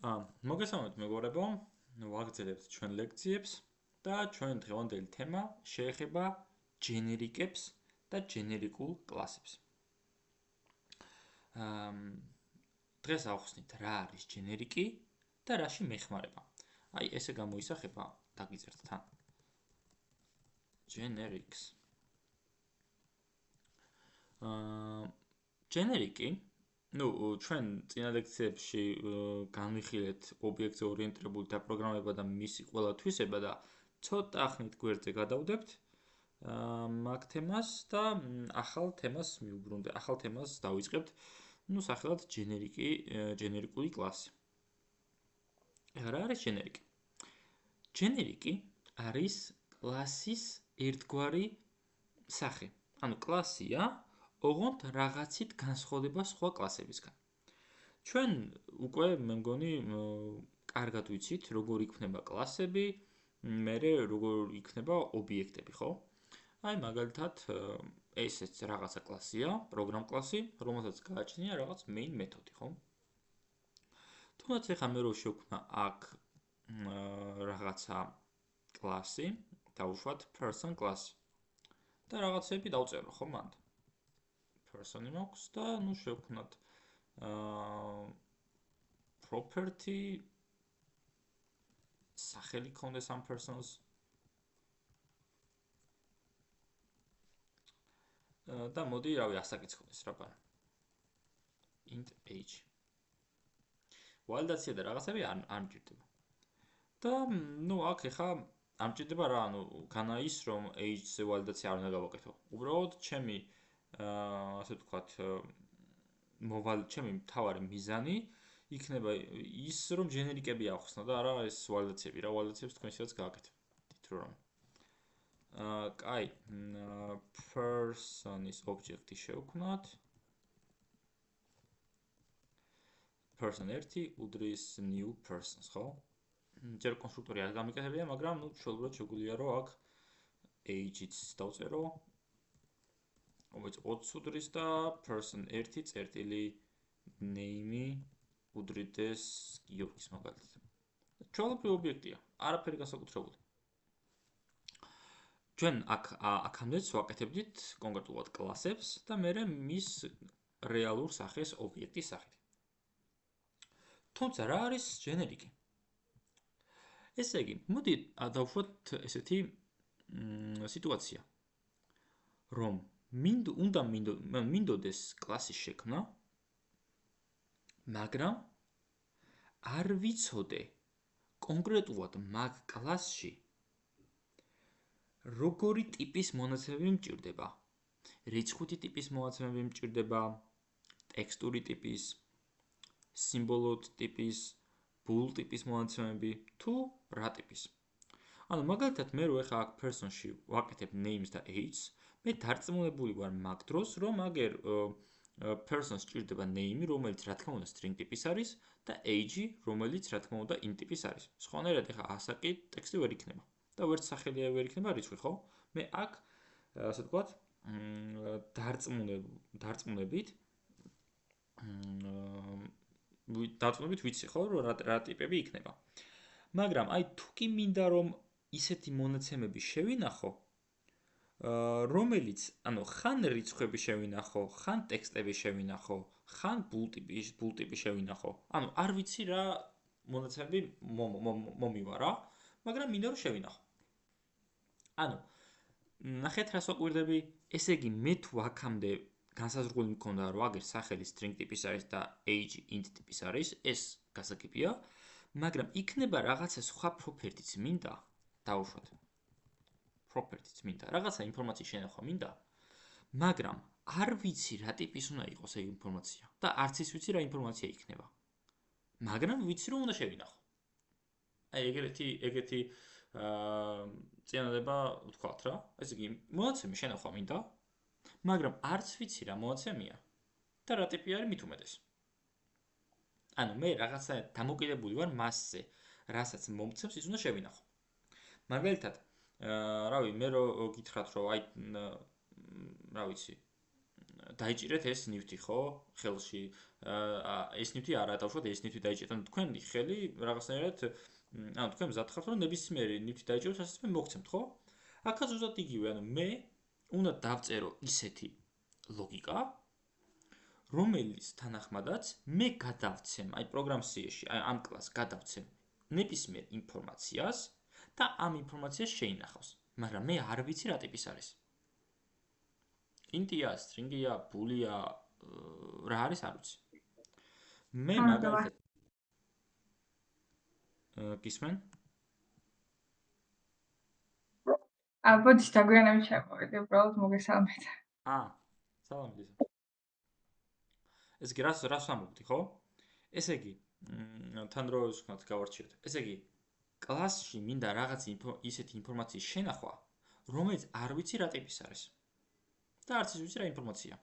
მოგესალმებით მეგობრებო, ვაგრძელებთ ჩვენ ლექციებს და ჩვენ დღევანდელი თემა შეეხება ჯენერიკებს და ჯენერიკულ კლასებს. დღეს ავხსნით რა არის ჯენერიკი და რაში მეხმარება. აი ესე გამოისახება დაგიწერთ თან. Generics. ჯენერიკი ჩვენ წინა ლექციებში განვიხილეთ ობიექტზე ორიენტირებული დაპროგრამება და მისი ყველა თვისება და ცოტა ხნით გვერდზე გადავდებთ მაგ თემას და ახალ თემას მივუბრუნდეთ, ახალ თემას დავიწყებთ, სახელად ჯენერიკული კლასი. რა არის ჯენერიკი? ჯენერიკი არის კლასის ერთგვარი სახე. ანუ კლასია ოღონდ რაღაცით განსხვავდება სხვა კლასებისგან. ჩვენ უკვე მე მგონი კარგად ვიცით, როგორ იქნება კლასები, მერე როგორ იქნება ობიექტები, ხო? აი მაგალითად ესეც რაღაცა კლასია, პროგრამ კლასი, რომელსაც გააჩნია რაღაც main მეთოდი, ხო? თუნდაც ახლა მე რო შევქმნა აქ რაღაცა კლასი, დავუშვათ person კლასი. და რაღაცები დავწერო, ხო მანდ? person მაქვს და შევქმნათ property სახელი ქონდეს ამ persons და მოდი რავი ასაკიც ქონდეს რა ბარა int age ვალიდაცია და რაღაცები არ მჭირდება და აქ ახლა არ მჭირდება რა განა ის რომ age-ზე ვალიდაცია არ უნდა გავაკეთო უბრალოდ ჩემი ასე ვთქვათ ჩემი მთავარი მიზანი იქნება ის რომ ჯენერიკები ავხსნა და არა ეს ვალიდაციები რა ვალიდაციებს თქვენსაც გააკეთებთ რომ კაი person-ის ობიექტი შევქმნათ person 1 უდრის new persons ხო ჯერ კონსტრუქტორი არ გამიკეთებია მაგრამ შეუძლებლად შეგვიძლია რომ აქ age-იც დავწერო 20 უდრის და person 1 წერტილი name-ი უდრიდეს გიორგის მაგალითად. ჩვეულებრივი ობიექტია, არაფერი განსაკუთრებული. ჩვენ აქამდეც ვაკეთებდით კონკრეტულად კლასებს და მერე მის რეალურ სახეს ობიექტის სახით. თუმცა რა არის ჯენერიკი? ესე იგი, მოდი დავუშვათ ესეთი სიტუაცია, რომ უნდა მინდოდეს კლასის შექმნა, მაგრამ არ ვიცოდე კონკრეტულად მაგ კლასში როგორი ტიპის მონაცემები მჭირდება. რიცხვითი ტიპის მონაცემები მჭირდება, ტექსტური ტიპის, სიმბოლო ტიპის, bool ტიპის მონაცემები, თუ რა ტიპის. ანუ მაგალითად მე რო ახლა აქ person-ში ვაკეთებ names და age-ს, მე დარწმუნებული ვარ მაგ დროს, რომ აგერ person-ს ჭირდება name, რომელიც რა თქმა უნდა string ტიპის არის და age, რომელიც რა თქმა უნდა int ტიპის არის. სხვანაირად ახლა ასაკი ტექსტი ვერ იქნება. და ვერც სახელი ვერ იქნება რიცხვი, ხო? მე აქ ასე ვთქვათ, დარწმუნებით ვიცი, ხო, რომ რა ტიპები იქნება. მაგრამ აი თუ კი მინდა რომ ისეთი მონაცემები შევინახო, რომელიც, ხან რიცხვები შევინახო, ხან ტექსტები შევინახო, ხან bool ტიპი შევინახო. არ ვიცი რა მონაცემები მომივა რა, მაგრამ მინდა რომ შევინახო. ნახეთ რას ვაკვირდები, ესე იგი მე თუ აქამდე განსაზღვრული მქონდა რომ აგერ სახელი string ტიპის არის და age int ტიპის არის, ეს გასაგებია, მაგრამ იქნება რაღაცა სხვა property-ც მინდა, დავუშვათ. property-ც მინდა, რაღაცა ინფორმაციის შენახვა მინდა, მაგრამ არ ვიცი რა ტიპის უნდა იყოს ეს ინფორმაცია და არც ის ვიცი რა ინფორმაცია იქნება. მაგრამ ვიცი რომ უნდა შევინახო. აი ეგეთი წინადება ვთქვათ რა. ესე იგი, მონაცემი შენახვა მინდა, მაგრამ არც ვიცი რა მონაცემია და რა ტიპი არის მით უმეტეს. მე რაღაცა დამოკიდებული ვარ მასზე, რასაც მომცემს ის უნდა შევინახო. მაგალითად, რავი, მე რო გითხრათ რომ აი რა ვიცი, დაიჭირეთ ეს ნივთი, ხო? ხელში. ეს ნივთი არა, დავუშვათ ეს ნივთი დაიჭირეთ. ანუ თქვენი ხელი რაღაცნაირად ანუ თქვენ მზად ხართ, რომ ნებისმიერი ნივთი დაიჭიროთ, ასე მოგცემთ, ხო? აქაც უბრალოდ იგივე, ანუ მე უნდა დავწერო ისეთი ლოგიკა, რომელიც თანახმადაც მე გადავცემ, აი პროგრამსიაში, აი ამ კლასს გადავცემ ნებისმიერ ინფორმაციას და ამ ინფორმაციას შეინახავს. მაგრამ მე არ ვიცი რა ტიპის არის. ინტია, სტრინგია, ბულია, რა არის არ ვიცი. მე მაგალითად გისმენ? ბოდიშ დაგვიანებით შევმოვიდი, უბრალოდ მოგესალმეთ. სალამი ლიზა. ეს კი რას ვამბობდი, ხო? ესე იგი, თან რო ვთქვათ, გავარჩიოთ. ესე იგი, კლასში მინდა რაღაც ისეთი ინფორმაციის შენახვა, რომელიც არ ვიცი რა ტიპის არის. და არც ის ვიცი რა ინფორმაცია.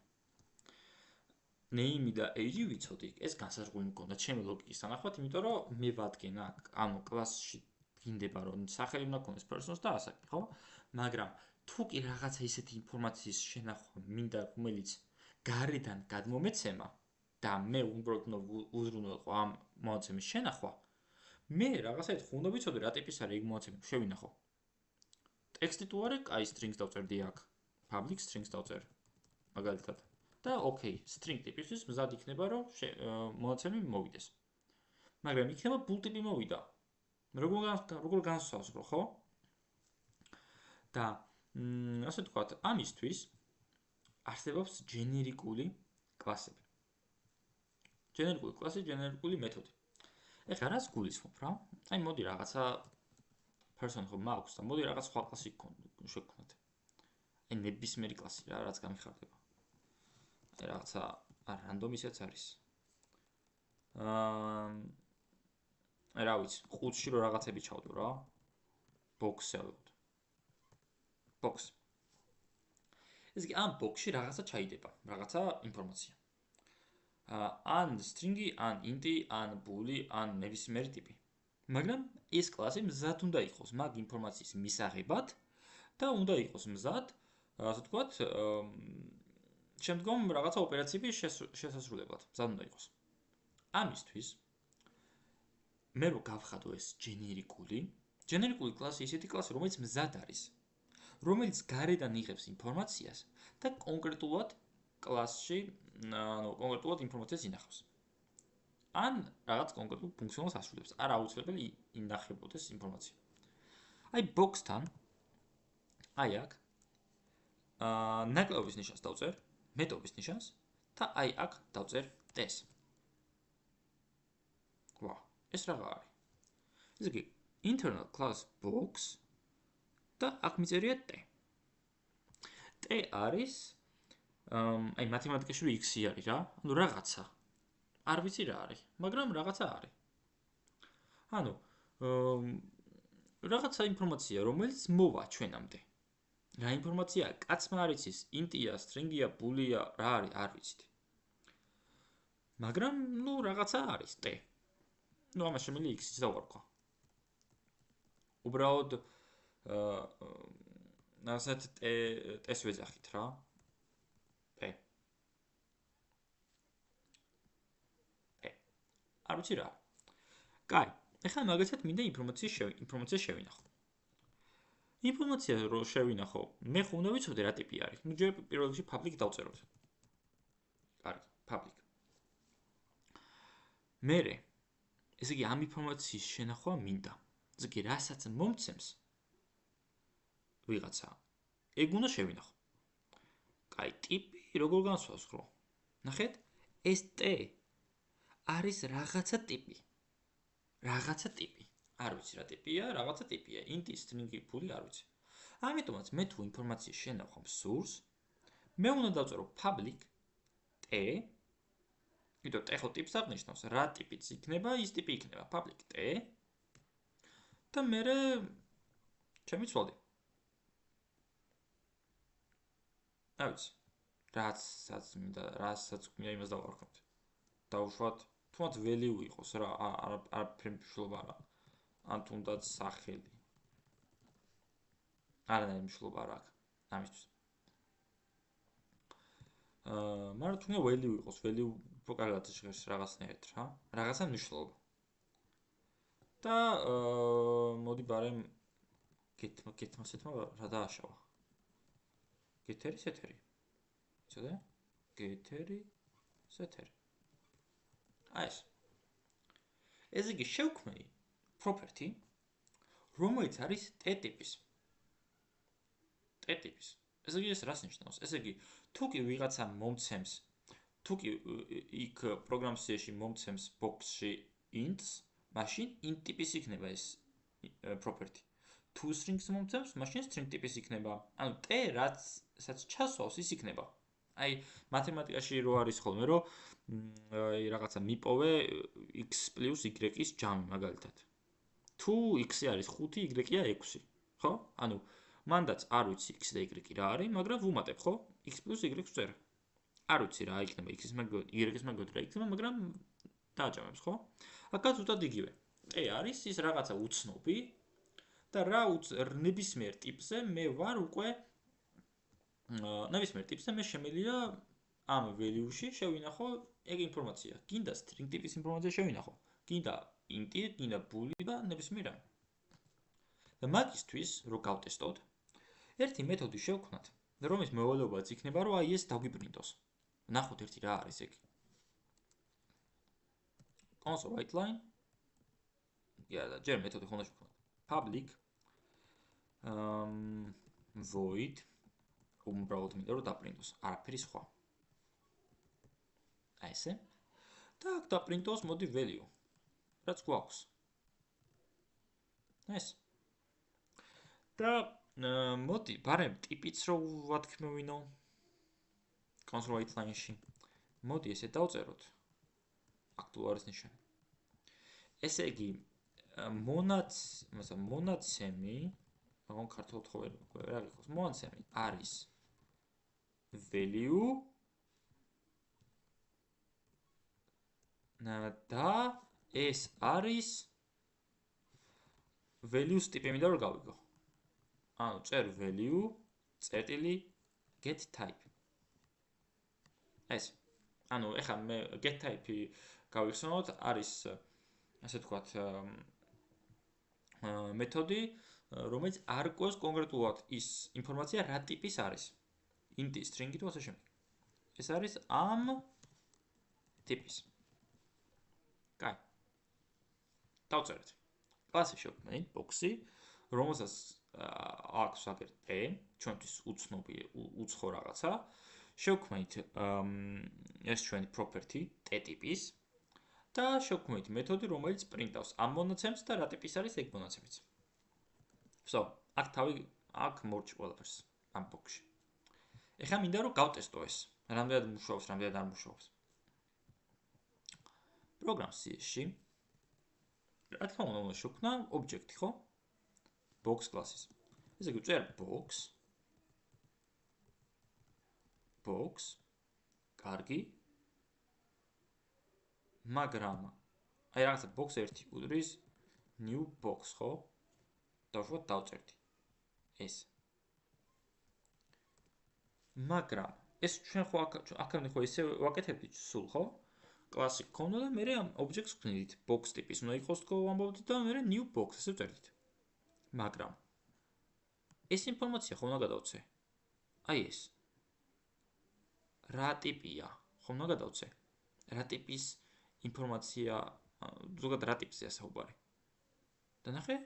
name და age ვიცოდი, ეს განსაზღვრული მქონდა ჩემი ლოგიკის თანახმად, იმიტომ რომ მე ვადგენ აქ, ანუ კლასში გინდება რომ სახელი უნდა ქონდეს persons და ასაკი, ხო? მაგრამ თუ კი რაღაცა ისეთი ინფორმაციის შენახვა მინდა, რომელიც გარედან გადმომეცემა და მე უბრალოდ უზრუნველყო ამ მონაცემის შენახვა, მე რაღაცაით უნდა ვიცოდე რა ტიპის არის ეგ მონაცემი, შევინახო. ტექსტი თუ არა, აი strings დავწერდი აქ. public strings დავწერ. მაგალითად. და ოკეი, string ტიპისთვის მზად იქნება, რომ მონაცემი მოვიდეს. მაგრამ იქნება bool ტიპი მოვიდა. როგორ განსაზღვრო, ხო? და ასე ვთქვათ, ამისთვის არსებობს ჯენერიკული კლასები. ჯენერიკული კლასი, ჯენერიკული მეთოდი. ეხლა რას გულისხმობ რა? აი მოდი რაღაცა person ხო მაქვს და მოდი რაღაც სხვა კლასი შევქმნათ. აი ნებისმიერი კლასი რა, რაც გამიხარდება. აი რაღაცა რანდომ ისეც არის. რა ვიცი, ყუთში რო რაღაცები ჩავდო რა. box-ი ავიღოთ. box. ეს კი ამ box-ში რაღაცა ჩაიდება, რაღაცა ინფორმაცია. ან string-ი, ან int-ი, ან bool-ი, ან ნებისმიერი ტიპი. მაგრამ ეს კლასი მზად უნდა იყოს მაგ ინფორმაციის მისაღებად და უნდა იყოს მზად, ასე ვთქვათ, შემდგომ რაღაცა ოპერაციების შესასრულებლად. მზად უნდა იყოს. ამისთვის მე რო გავხადო ეს ჯენერიკული კლასი ისეთი კლასი, რომელიც მზად არის, რომელიც გარედან იღებს ინფორმაციას და კონკრეტულად კლასში, ანუ კონკრეტულად ინფორმაციას ინახავს. ან რაღაც კონკრეტულ ფუნქციონალს ასრულებს. არ აუცილებელი ინახებოდეს ინფორმაცია. აი box-თან აი აქ ნაკლების ნიშანს დავწერ, მეტობის ნიშანს და აი აქ დავწერ t-ს. ვა, ეს რა არის? ესე იგი, internal class box და აქ მიწერია t. t არის აი მათემატიკაში x-ი არის რა, ანუ რაღაცა. არ ვიცი რა არის, მაგრამ რაღაცა არის. ანუ რაღაცა ინფორმაცია, რომელიც მოვა ჩვენამდე. რა ინფორმაცია? კაცმა არ იცის, int-ია, string-ია, bool-ია, რა არის, არ ვიცით. მაგრამ, ნუ რაღაცა არის, t. ნუ ამას შემიძლია x-იც დავარქვა. უბრალოდ ასეთ t-ს ვეძახით რა. არ ვიცი რა. კაი, ეხლა მაგალითად მინდა ინფორმაცია შევინახო. ინფორმაცია რო შევინახო, მე ხო უნდა ვიცოდე რა ტიპი არის. ნუ ჯერ პირველ რიგში public დავწეროთ. კარგი, public. მერე, ესე იგი ამ ინფორმაციის შენახვა მინდა. ესე იგი რასაც მომცემს ვიღაცა, ეგ უნდა შევინახო. კაი, ტიპი როგორ განსვავსო? ნახეთ, ეს t არის რაღაცა ტიპი. რაღაცა ტიპი. არ ვიცი რა ტიპია, რაღაცა ტიპია. int-ი, string-ი, bool-ი, არ ვიცი. ამიტომაც მე თუ ინფორმაციის შენახვა მსურს, მე უნდა დავწერო public t. იმიტომ t ხო ტიპს აღნიშნავს, რა ტიპიც იქნება, ის ტიპი იქნება public t. და მერე შემიცვალდი. არ ვიცი. რასაც მინდა იმას დავარქვათ. დავუშვათ თუმცა value იყოს რა, არაფერი მნიშვნელობა არა. ან თუნდაც სახელი. არანაირი მნიშვნელობა არ აქვს ამისთვის. მაგრამ თუ value იყოს, value უფრო კარგად ჟღერს რაღაცნაირად რა, რაღაცა მნიშვნელობა. და მოდი ბარემ გეთმასეთმა რა დააშავა. გეთერი სეთერი. იცოდე? გეთერი სეთერი. აი ეს. ეს იგი შევქმნი property, რომელიც არის t-ტიპის. t-ტიპის. ეს იგი ეს რას ნიშნავს? ეს იგი თუ კი ვიღაცა მომცემს, თუ კი იქ პროგრამაში მომცემს box-ში ints, მაშინ int ტიპის იქნება ეს property. თუ strings მომცემს, მაშინ string ტიპის იქნება. ანუ t რასაც ჩასვავს, ის იქნება. აი მათემატიკაში რო არის ხოლმე, რომ აი რაღაცა მიპოვე x + y-ის ჯამი მაგალითად. თუ x-ი არის 5, y-ია 6, ხო? ანუ მანდაც არ ვიცი x და y რა არის, მაგრამ ვუმატებ, ხო? x + y ვწერე. არ ვიცი რა იქნება x-ის მაგალითად, y-ის მაგალითად რა იქნება, მაგრამ დააჭამებს, ხო? აქაც უბრალოდ იგივე. t არის ის რაღაცა უცნობი და რა ნებისმიერ ტიპზე მე ვარ უკვე ნებისმიერ ტიპზე მე შემიძლია ამ value-ში შევინახო ეგ ინფორმაცია. გინდა string ტიპის ინფორმაცია შევინახო, გინდა int-ი, გინდა bool-ი და ნებისმიერ რამე. და მაგისთვის რო გავტესტოთ, ერთი მეთოდი შევქმნათ, რომლის მევალობაც იქნება, რომ აი ეს დაგვიპრინტოს. ნახოთ ერთი რა არის ეგ. console write-line. და ჯერ მეთოდი ხომ შევქმნათ. public void უბრალოდ მინდა რომ დაპრინტოს, არაფერი სხვა. აი ესე. და აქ დაპრინტოს მოდი value. რაც გვაქვს. ეს. და მოდი ბარემ ტიპიც რო ვათქმევინო console write-line-ში. მოდი ესე დავწეროთ. აქ თუ არის ნიშანი. ესე იგი მონაცემი, მაგონ ქართულად ხო ვერ აღიქოს. მონაცემი არის value და ეს არის values ტიპი მინდა რომ გავიგო. ანუ წერ value წერტილი get type. ეს. ანუ ეხლა მე get type-ი გავიხსენოთ, არის ასე ვთქვათ მეთოდი, რომელიც არ კვევს კონკრეტულად ის ინფორმაცია რა ტიპის არის. int-ი, string-ი თუ ასე შემდეგ. ეს არის ამ ტიპის. კაი. დავწერეთ. კლასი შევქმნით, box-ი, რომელსაც აქვს აგერ t, ჩვენთვის უცნობი, უცხო რაღაცა. შევქმნით ეს ჩვენი property t-ტიპის და შევქმნით მეთოდი, რომელიც პრინტავს ამ მონაცემს და რა ტიპის არის ეგ მონაცემიც. ვსო, აქ თავი აქ მორჩი ყველაფერს ამ box-ში. ეხლა მინდა რომ გავტესტო ეს. რამდენად მუშაობს, რამდენად არ მუშაობს. პროგრამ CS-ში რა თქმა უნდა შევქმნა ობიექტი, ხო? box კლასის. ესე იგი ვწერ box კარგი მაგრამ აი რაღაცა box 1 უდრის new box, ხო? დავშვათ დავწერდი ეს. მაგრამ ეს ჩვენ ხო აქამდე ხო ისე ვაკეთებდით სულ, ხო? კლასი გქონდა და მე ამ ობიექტს ვქმნით box ტიპის უნდა იყოს თქო ვამბობდით და მე new box ესე ვწერდით. მაგრამ ეს ინფორმაცია ხომ უნდა გადავცე? აი ეს. რა ტიპია? ხომ უნდა გადავცე? რა ტიპის ინფორმაცია, ზოგადად რა ტიპზეა საუბარი? და ნახე,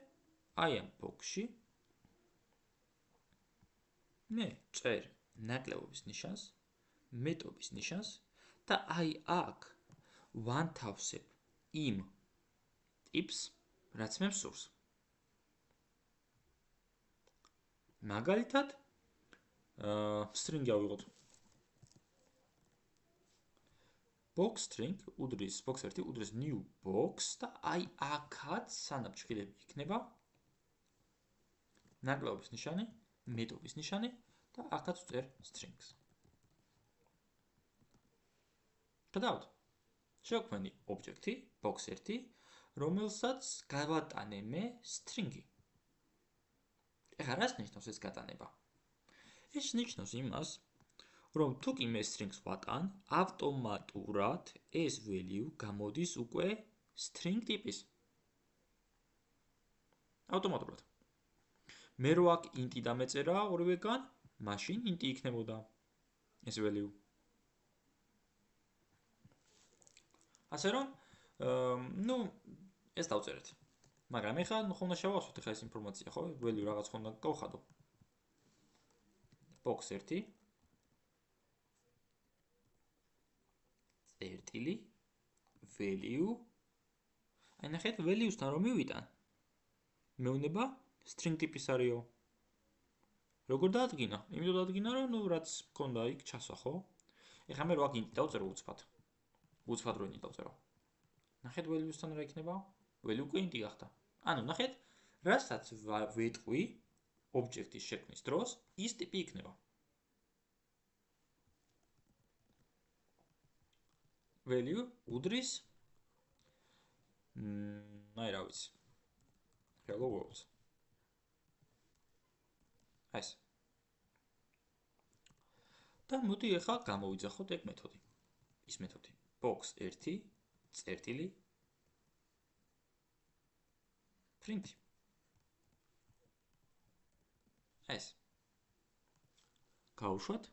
აი ამ box-ში მე წერ ნაკლებობის ნიშანს, მეტობის ნიშანს და აი აქ ვანთავსებ იმ ტიპს, რაც მე მსურს. მაგალითად, string-ი ავიღოთ. box string უდრის box 1 უდრის new box და აი აქაც სანაფჩქილები იქნება ნაკლებობის ნიშანი, მეტობის ნიშანი და აქაც ვწერ strings. გადავთ. შევქმნი ობიექტი box 1, რომელსაც გავატანე მე string-ი. ეხლა რას ნიშნავს ეს გატანება? ეს ნიშნავს იმას, რომ თუ კი მე string-ს ვატან, ავტომატურად ეს value გამოდის უკვე string ტიპის. ავტომატურად. მე რო აქ int-ი დამეწერა ორივეგან, მაშინ int-ი იქნებოდა ეს value. ასე რომ, ეს დავწერეთ. მაგრამ ეხლა ხომ უნდა შევავსოთ ეხლა ეს ინფორმაცია, ხო? value რაღაც ხომ უნდა გავხადო. box 1 წერტილი value. აი ნახეთ value-სთან რომ მივიტან. მეუნება string ტიპის არისო. როგორ დაადგინა? იმიტომ დაადგინა, რომ რაც მქონდა იქ ჩასვა, ხო? ეხლა მე რო აქ int დავწერო უცბად. უცბად რო int დავწერო. ნახეთ value-სთან რა იქნება? value უკვე int გახდა. ანუ ნახეთ, რასაც ვეტყვი ობიექტის შექმნის დროს, ის ტიპი იქნება. value უდრის აი რა ვიცი. hello world. ეს. და მოდი ახლა გამოვიძახოთ ეგ მეთოდი. ის მეთოდი. box 1 წერტილი print. ეს. გავუშვათ.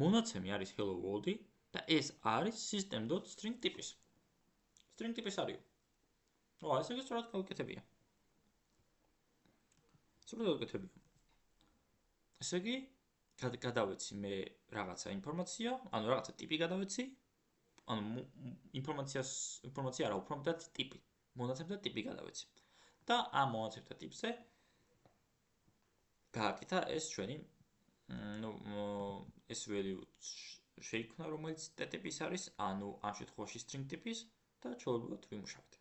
მონაცემი არის hello world-ი და ეს არის system.string ტიპის. string ტიპის არის. ესე იგი სწორად გავიკეთებია. ესე იგი გადავეცი მე რაღაცა ინფორმაცია, ანუ რაღაცა ტიპი გადავეცი, ანუ ინფორმაცია არა, უბრალოდ ტიპი. მონაცემთა ტიპი გადავეცი. და ამ მონაცემთა ტიპზე გააკეთა ეს ჩვენი ეს value შეიქმნა, რომელიც ტიპის არის, ანუ ამ შემთხვევაში string ტიპის და ჩვეულებრივად ვიმუშავეთ.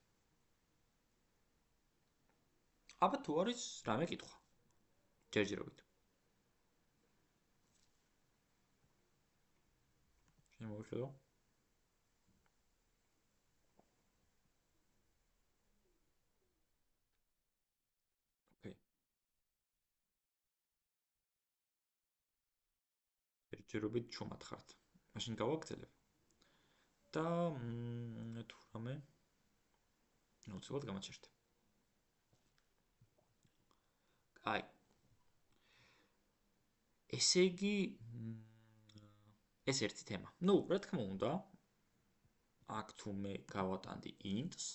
აბა თუ არის რამე კითხვა. ჯერჯერობით. შემოვიხედო. ოკეი. ჯერჯერობით ჩუმად ხართ. მაშინ გავაგრძელებ. და თუ რამე უცბად გამაჩერდე. აი. ესე იგი ეს ერთი თემა. რა თქმა უნდა, აქ თუ მე გავატანდი int-ს,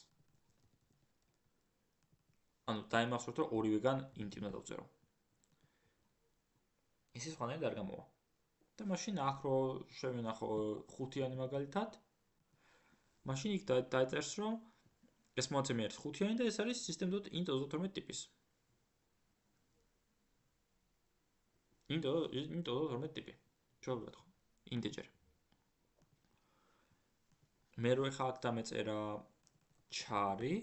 ანუ დაიმახსოვრთ, რომ ორივეგან int-ი უნდა დავწერო. ესე სხვანაირად არ გამოვა. და მაშინ აქ რო შევინახო 5-იანი მაგალითად, მაშინ იქ დაეწერს, რომ ეს მონაცემი არის 5-იანი და ეს არის system.int32 ტიპის. int32 ტიპი. ჩვეულებრივად ხო? integer. მე რო ეხლა აქ დამეწერა char-ი,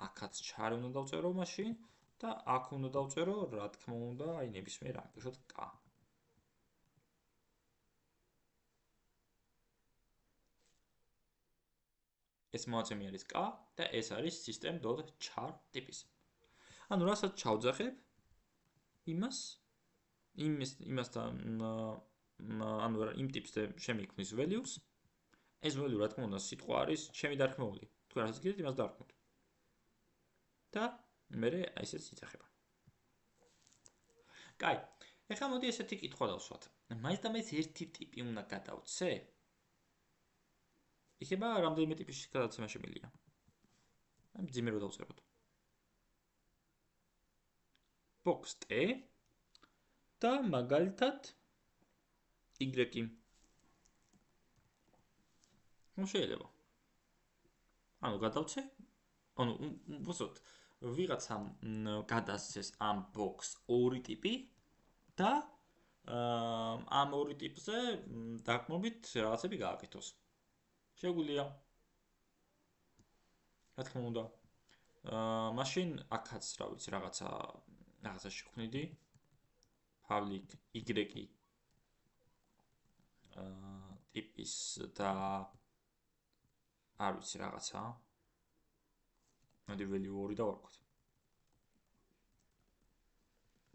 აქაც char-ი უნდა დავწერო მაშინ და აქ უნდა დავწერო, რა თქმა უნდა, აი ნებისმიერ რამე, პიშოთ k. ეს მონაცემი არის k და ეს არის system.char ტიპის. ანუ რასაც ჩავძახებ, იმასთან ანუ იმ ტიპზე შემიქმნის values. ეს value რა თქმა უნდა სიტყვა არის ჩემი დარქმეული. თქვენ რასაც გიდეთ იმას დარქმოთ. და მე ესეც იძახება. კაი, ეხლა მოდი ესეთი კითხვა დავსვათ. მაინც და მაინც ერთი ტიპი უნდა გადავცე? იქნება რამდენიმე ტიპის გადაცემა შემიძლია. აი მძიმე რო დავწეროთ. box t და მაგალითად y. შეიძლება. ანუ გადავცე? ანუ ვუსვათ, ვიღაცამ გადასცეს ამ box 2 ტიპი და ამ 2 ტიპზე დაკმობით რაღაცები გააკეთოს. შეგვიძლია. რა თქმა უნდა. მაშინ აქაც რა ვიცი, რაღაცა შევქმნიდი. public y ტიპის და არ ვიცი რაღაცა. მოდი value 2 დავარქვით.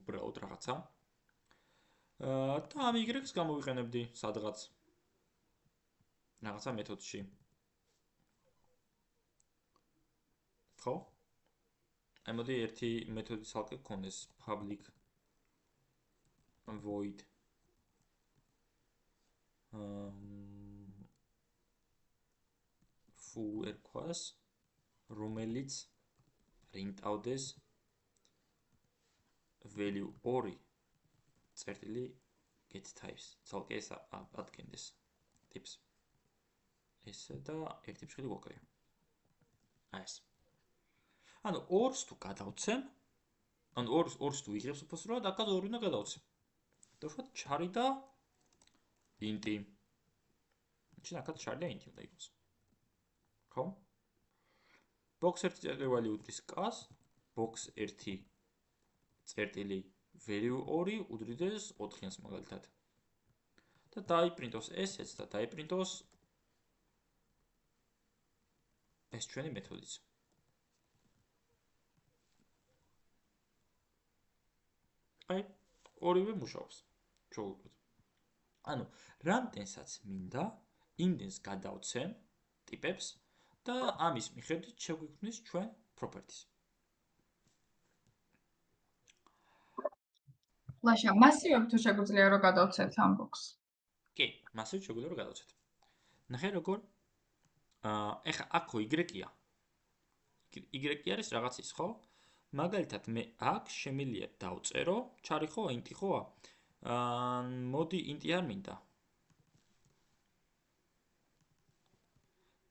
უბრალოდ რაღაცა. და ამ y-ს გამოვიყენებდი სადღაც რაღაცა მეთოდში. ხო? აი მოდი ერთი მეთოდი ცალკე გქონდეს public void full erquas რომელიც print-ავდეს value 2 წერტილი get types ცალკე ეს ადგენდეს ტიპს ესე და ერთი ფშხილი გვაქვს აი ეს ანუ 2-ს თუ გადავცემ ანუ 2-ს თუ იღებს უბრალოდ აკაც 2 უნდა გადავცემ და ვთქვათ ჩარი და ინტი შეიძლება აკაც ჩარი და ინტი უნდა იყოს ხო box 1 წერტილი უდრის კას box 1 წერტილი value 2 უდრიდეს 4-იანს მაგალითად და დაიპრინტოს ესეც და დაიპრინტოს ეს ჩვენი მეთოდიც აი ორივე მუშაობს ჩაუვიყვეთ ანუ რამდენსაც მინდა იმდენს გადავცემ ტიპებს და ამის მიხედვით შეგვიქმნის ჩვენ properties ლაშა მასივები თუ შეგვიძლია რომ გადავცეთ ამ box კი მასივი შეგვიძლია რომ გადავცეთ ნახე როგორ ეხა აქო y-ია y არის რაღაც ის ხო მაგალითად მე აქ შემიძლია დავწერო ჩარი ხო ინტი ხო მოდი ინტი არ მინდა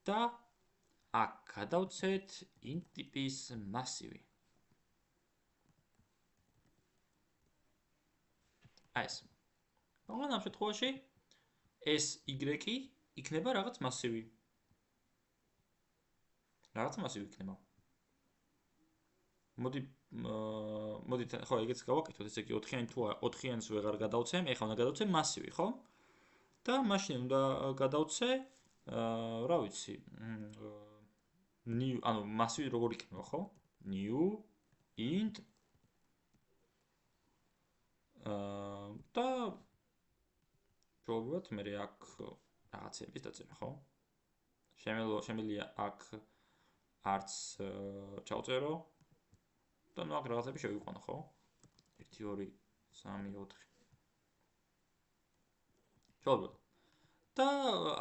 და აქ გადავცეთ int ტიპის მასივი აი ეს მაგრამ ამ შემთხვევაში ეს y იქნება რაღაც მასივი იქნება მოდი ხო ეგეც გავაკეთოთ ესე იგი 4-იანი თუ 4-იანს ვეღარ გადავცემ ეხლა უნდა გადავცე მასივი ხო და მაშინ უნდა გადავცე რა ვიცი new ანუ მასივი როგორ იქნება ხო new int და შევავიღოთ მე აქ რაღაცების დაწერა ხო შემიძლია აქ არც ჩავწერო და ნუ აქ რაღაცები შევიყვანო ხო 1 2 3 4 ჩავწერო და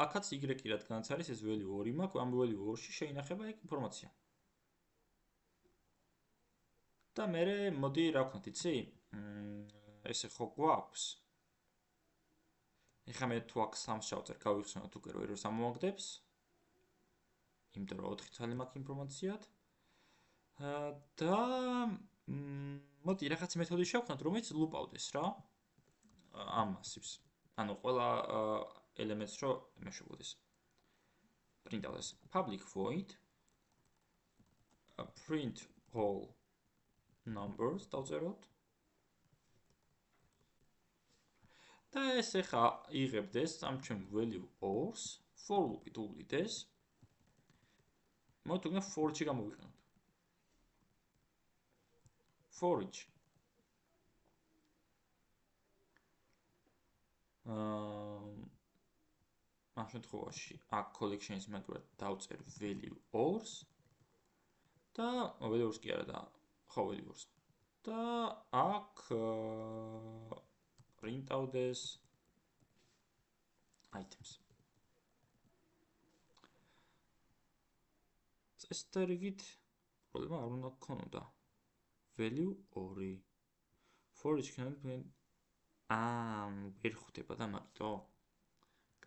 აქაც y რადგანაც არის ეს value 2 მაქვს ამ value 2-ში შეინახება ეგ ინფორმაცია და მე მოდი რა ვქნათ იცი ესე ხო გვაქვს ეხლა მე თუ აქ 3-ს ჩავწერ გავიხსენოთ უკვე რომ error-ს ამოვაგდებს იმიტომ რომ 4 ცალი მაქვს ინფორმაციად და მოდი რაღაც მეთოდი შევქმნათ რომელიც ლუპავდეს რა ამ მასივს ანუ ყველა ელემენტს რო მეშვებოდეს პრინტავდეს public void print all numbers დავწეროთ და ეს ახლა იღებდეს ამ ჩემ value 2-ს for loop-ით უვლიდეს მოდი თუნდაც for each გამოვიყენოთ for each ამ შემთხვევაში აქ collection-ის მაგალითად დავწერ value 2-ს და value 2-ს კი არა და ხო value 2-ს და აქ print-ავდეს items წესდარიგით პრობლემა არ უნდა გქონოდა value 2 for each cannot be ვერ ხვდება და მაგიტო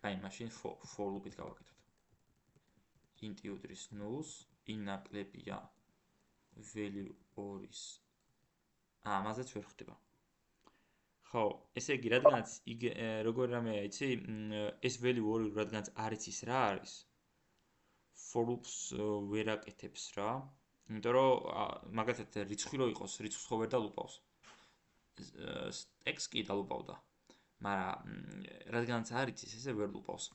კაი მაშინ for loop-ით გავაკეთოთ int უდრის 0-ს ინაკლებია value 2-ის ამაზეც ვერ ხვდება ხო ესე იგი რადგანაც როგორ რამეა იცი ეს value 2 რადგანაც არ იცის რა არის for loops ვერ აკეთებს რა იმიტომ რომ მაგალითად რიცხვი რო იყოს რიცხვს ხო ვერ დალუპავს text კი დალუპავდა მაგრამ რადგანაც არ იცის ესე ვერ ლუპავს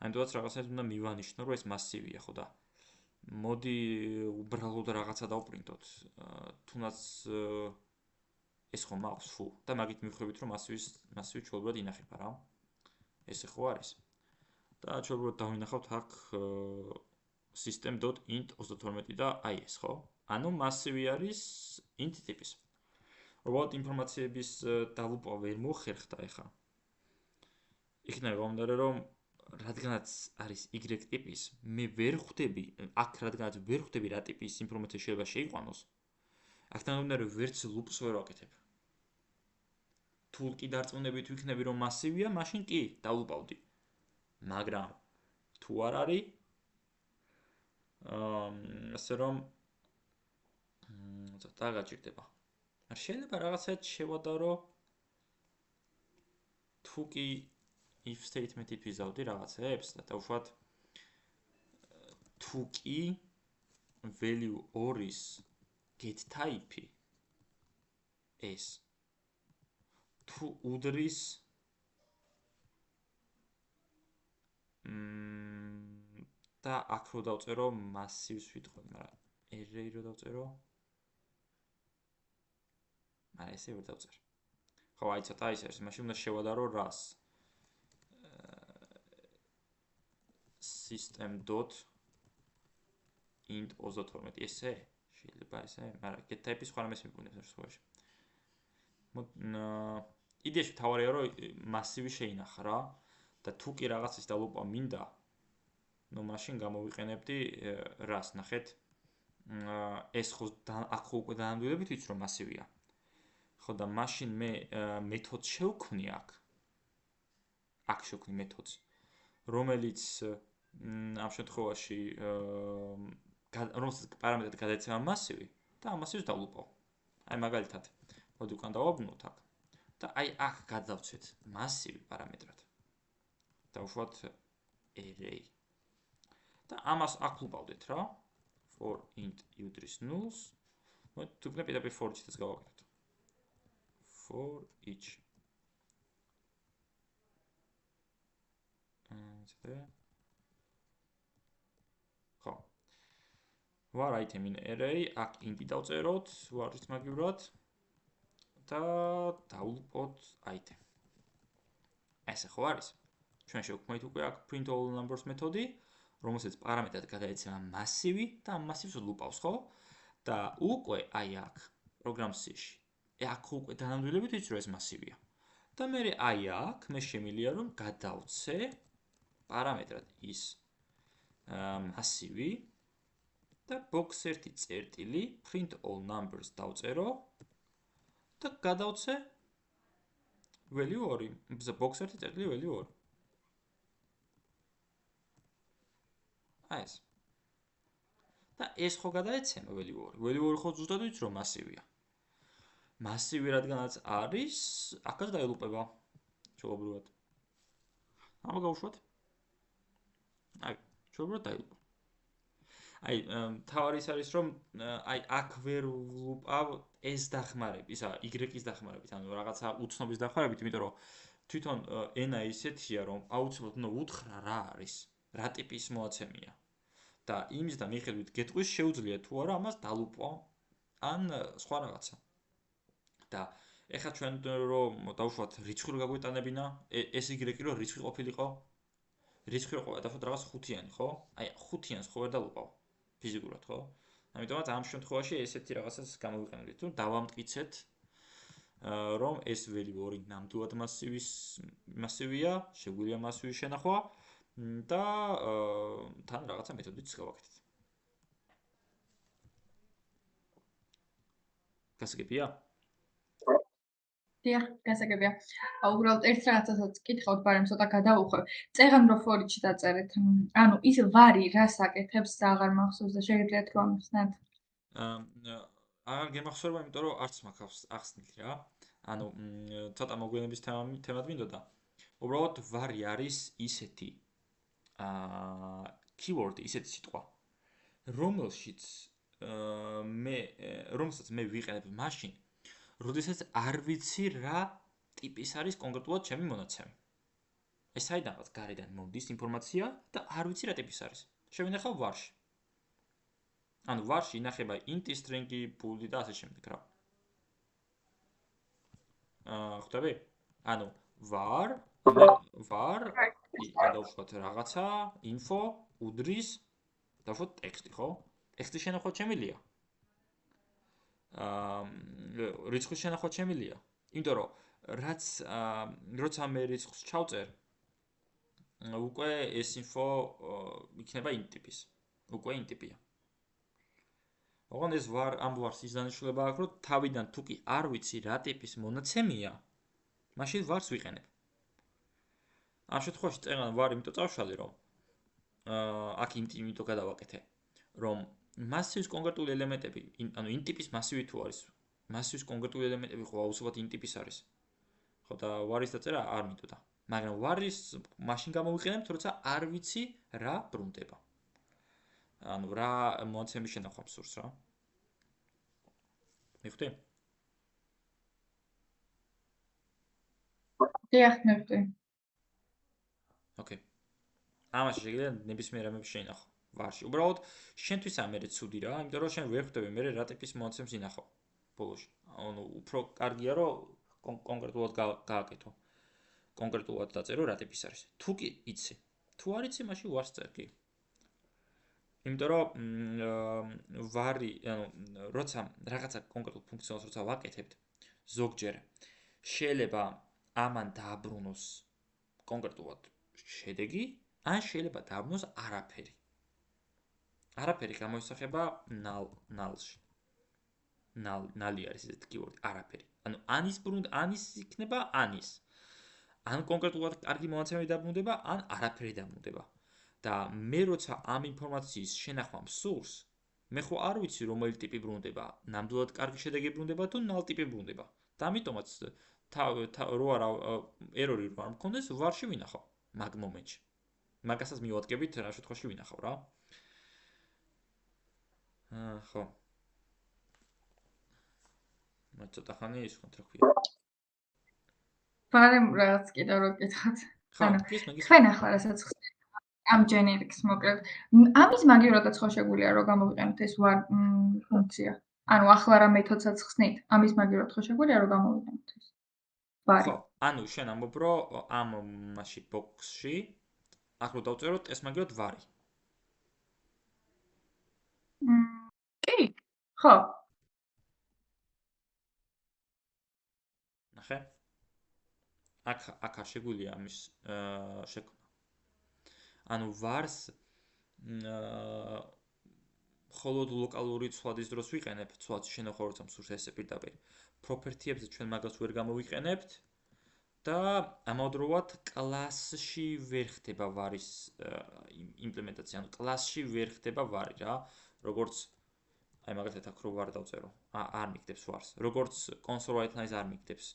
ამიტომაც რაღაცას უნდა მივანიშნო რომ ეს მასივია ხო და მოდი უბრალოდ რაღაცა დავპრინტოთ თუნდაც ეს ხომ აქვს foo და მაგით მივხვდებით რომ მასივი ჩვეულებრივად ინახება რა. ესე ხო არის. და ჩვეულებრივად დავინახავთ აქ system.int 32 და აი ეს ხო? ანუ მასივი არის int ტიპის. უბრალოდ ინფორმაციების დალუპვა ვერ მოხერხდა ეხა. იქნება მომდარე რომ რადგანაც არის y ტიპის, მე ვერ ხვდები, აქ რადგანაც ვერ ხვდები რა ტიპის ინფორმაცია შეიძლება შეიყვანოს. აქთან მომდარე ვერც ლუპს ვერ ვაკეთებ. თუ კი დარწმუნებით ვიქნები რომ მასივია, მაშინ კი დავლუპავდი. მაგრამ თუ არ არის, ასე რომ ცოტა გაჭირდება. შეიძლება რაღაცად შევადარო თუ კი if statement-ით ვიზავდი რაღაცებს და დავუშვათ თუ კი value 2-ის get type-ი ეს თუ უდრის და აქ რო დავწერო massive-ს ვიტყვი, მაგრამ array რო დავწერო მაგრამ ესე ვერ დავწერ. ხო, აი ცოტა ის არის, მაშინ უნდა შევადარო რას. system.int 32 ესე შეიძლება ესე, მაგრამ get type-ის სხვა რამეს მიგუნებს სხვაში. იდეაში თავარია რომ მასივი შეინახა რა და თუ კი რაღაცის დალუპვა მინდა, ნუ მაშინ გამოვიყენებდი რას, ნახეთ. ეს ხო აქ ხო უკვე დაანამდვილებით ვიცი რომ მასივია. ხო და მაშინ მე მეთოდს შევქმნი აქ შევქმნი მეთოდს, რომელიც ამ შემთხვევაში რომელსაც პარამეტრად გადაეცემა მასივი და ამ მასივს დავლუპავ. აი მაგალითად, მოდი უკან დავაბრუნოთ აქ და აი აქ გადავცეთ მასივი პარამეტრად. დავუშვათ array. და ამას აქ ვუპავდეთ რა. for int უდრის null-ს. მოდი თუ გინდა პირდაპირ for each-ს გავაკეთოთ. for each. ხო. var item in array, აქ int-ი დავწეროთ, var-ის მაგივრად და დავულყოთ item. ესე ხო არის? ჩვენ შევქმნით უკვე აქ print all numbers მეთოდი, რომელსაც პარამეტრად გადაეცემა მასივი და ამ მასივს ლუპავს, ხო? და უკვე აი აქ პროგრამში აქ უკვე დანამდვილებით ვიცი რომ ეს მასივია. და მე აი აქ მე შემიძლია რომ გადავცე პარამეტრად ის მასივი და box 1 წერტილი print all numbers დავწერო და გადავცე value 2. box 1 წერტილი value 2. აი ეს. და ეს ხო გადაეცემა value 2. value 2 ხო ზუსტად ვიცი რომ მასივია. მასივი რადგანაც არის, აქაც დაელუპება ჩვეულებრივად. ამა გავუშვათ. აი, ჩვეულებრივად დაელუპება. აი, თავარი ის არის რომ აი აქ ვერ ლუპავ ეს დახმარებით, ისა y-ის დახმარებით, ანუ რაღაცა უცნობის დახმარებით, იმიტომ რომ თვითონ ენა ისეთია რომ აუცილებლად უნდა უთხრა რა არის, რა ტიპის მოაცემია. და იმის და მიხედვით გეტყვის შეუძლია თუ არა ამას დალუპვა ან სხვა რაღაცა. და ეხლა ჩვენ რომ დავუშვათ რიცხვი რო გაგვეტანებინა, ეს y რო რიცხვი ყოფილიყო, რიცხვი რო ყოფილა დავუშვათ რაღაც 5-იანი, ხო? აი 5-იანს ხო ვერ დალუპავ ფიზიკურად, ხო? ამიტომაც ამ შემთხვევაში ესეთი რაღაცას გამოვიყენებთ, თუ დავამტკიცეთ რომ ეს value 2 ნამდვილად მასივია, შეგვიძლია მასივის შენახვა და თან რაღაცა მეთოდიც გავაკეთეთ. გასაგებია? დიახ, გასაგებია. უბრალოდ ერთ რაღაცასაც კითხავთ, მაგრამ ცოტა გადავუხვევ. წეღან რო for each დაწერეთ. ანუ ის ვარი რას აკეთებს და აღარ მახსოვს და შეგიძლიათ რომ ამიხსნათ? აღარ გემახსოვრება, იმიტომ რომ არც მაქვს ახსნილი რა. ანუ ცოტა მოგვიანების თემად მინდოდა. უბრალოდ ვარი არის ისეთი keyword, ისეთი სიტყვა, რომელსაც მე ვიყენებ მაშინ, როდესაც არ ვიცი რა ტიპის არის კონკრეტულად ჩემი მონაცემი. ეს საიდანაც გარედან მომდის ინფორმაცია და არ ვიცი რა ტიპის არის. შევინახავ varში. ანუ varში ინახება int-ი, string-ი, bool-ი და ასე შემდეგ რა. ხვდები? ანუ var დავუშვათ რაღაცა, info, უდრის, დავუშვათ ტექსტი, ხო? ტექსტის შენახვა შემიძლია. რიცხვის შენახვა შემიძლია. იმიტომ რომ რაც როცა მე რიცხვს ჩავწერ, უკვე ეს info იქნება int ტიპის. უკვე int ტიპია. ოღონდ ეს ამ vars ის დანიშნულება აქვს, რომ თავიდან თუ კი არ ვიცი რა ტიპის მონაცემია, მაშინ vars ვიყენებ. ამ შემთხვევაში წეგან var იმიტომ წავშალე, რომ აქ int იმიტომ გადავაკეთე, რომ მასივის კონკრეტული ელემენტები, ანუ int ტიპის მასივი თუ არის, მასივის კონკრეტული ელემენტები ხო აუცილებლად int ტიპის არის. ხო და var-ის დაწერა არ მინდოდა. მაგრამ var-ის მაშინ გამოვიყენებთ, როცა არ ვიცი რა ბრუნდება. ანუ რა მონაცემის შენახვა მსურს რა. მივხვდი? დიახ, მივხვდი. ოკეი. ამაში შეიძლება ნებისმიერ რამებს შეინახო var-ში. უბრალოდ შენთვის ამერე ცუდი რა, იმიტომ რომ შენ ვერ ხვდები მე რა ტიპის მონაცემს ინახო ბოლოში. ანუ უფრო კარგია რომ კონკრეტულად გააკეთო. კონკრეტულად დაწერო რა ტიპის არის. თუ კი იცი. თუ არ იცი, მაშინ var-ს წერ კი. იმიტომ რომ var-ი, ანუ როცა რაღაცა კონკრეტულ ფუნქციონალს როცა ვაკეთებთ, ზოგჯერ შეიძლება ამან დააბრუნოს კონკრეტულად შედეგი, ან შეიძლება დააბრუნოს არაფერი. არაფერი გამოისახება null-ში. null-ი არის ესეთი keyword, არაფერი. ანუ ანის იქნება ანის. ან კონკრეტულად კარგი მონაცემები დაბრუნდება, ან არაფერი დაბრუნდება. და მე როცა ამ ინფორმაციის შენახვა მსურს, მე ხო არ ვიცი რომელი ტიპი ბრუნდება, ნამდვილად კარგი შედეგი ბრუნდება თუ null ტიპი ბრუნდება. და ამიტომაც რო არა ერორი რო არ მქონდეს, var-ში ვინახავ მაგ მომენტში. მაგასაც მივადგებით რა შემთხვევაში ვინახავ რა. ხო. მე ცოტა ხანი ის ხო რა ქვია. ბარემ რაღაც კიდევ რო გითხოთ. ანუ თქვენ ახლა რასაც ამ generics მოკლედ ამის მაგივრადაც ხო შეგვიძლია რომ გამოვიყენოთ ეს var ფუნქცია. ანუ ახლა რა მეთოდსაც ხსნით, ამის მაგივრად ხო შეგვიძლია რომ გამოვიყენოთ ეს. ხო, ანუ შენ ამბობ რომ ამ მასში box-ში აქ რო დავწეროთ ეს მაგივრად var-ი. კი, ხო. ნახე. აქ არ შეგვიძლია ამის შექმნა. ანუ var-ს მხოლოდ ლოკალური ცვლადის დროს ვიყენებ, ცვლადის შენახვა როცა მსურს ესე პირდაპირ. property-ებზე ჩვენ მაგას ვერ გამოვიყენებთ და ამავდროულად კლასში ვერ ხდება var-ის იმპლემენტაცია, ანუ კლასში ვერ ხდება var-ი რა, როგორც აი მაგალითად აქ რო var დავწერო, არ მიგდებს var-ს, როგორც console write line-ს არ მიგდებს.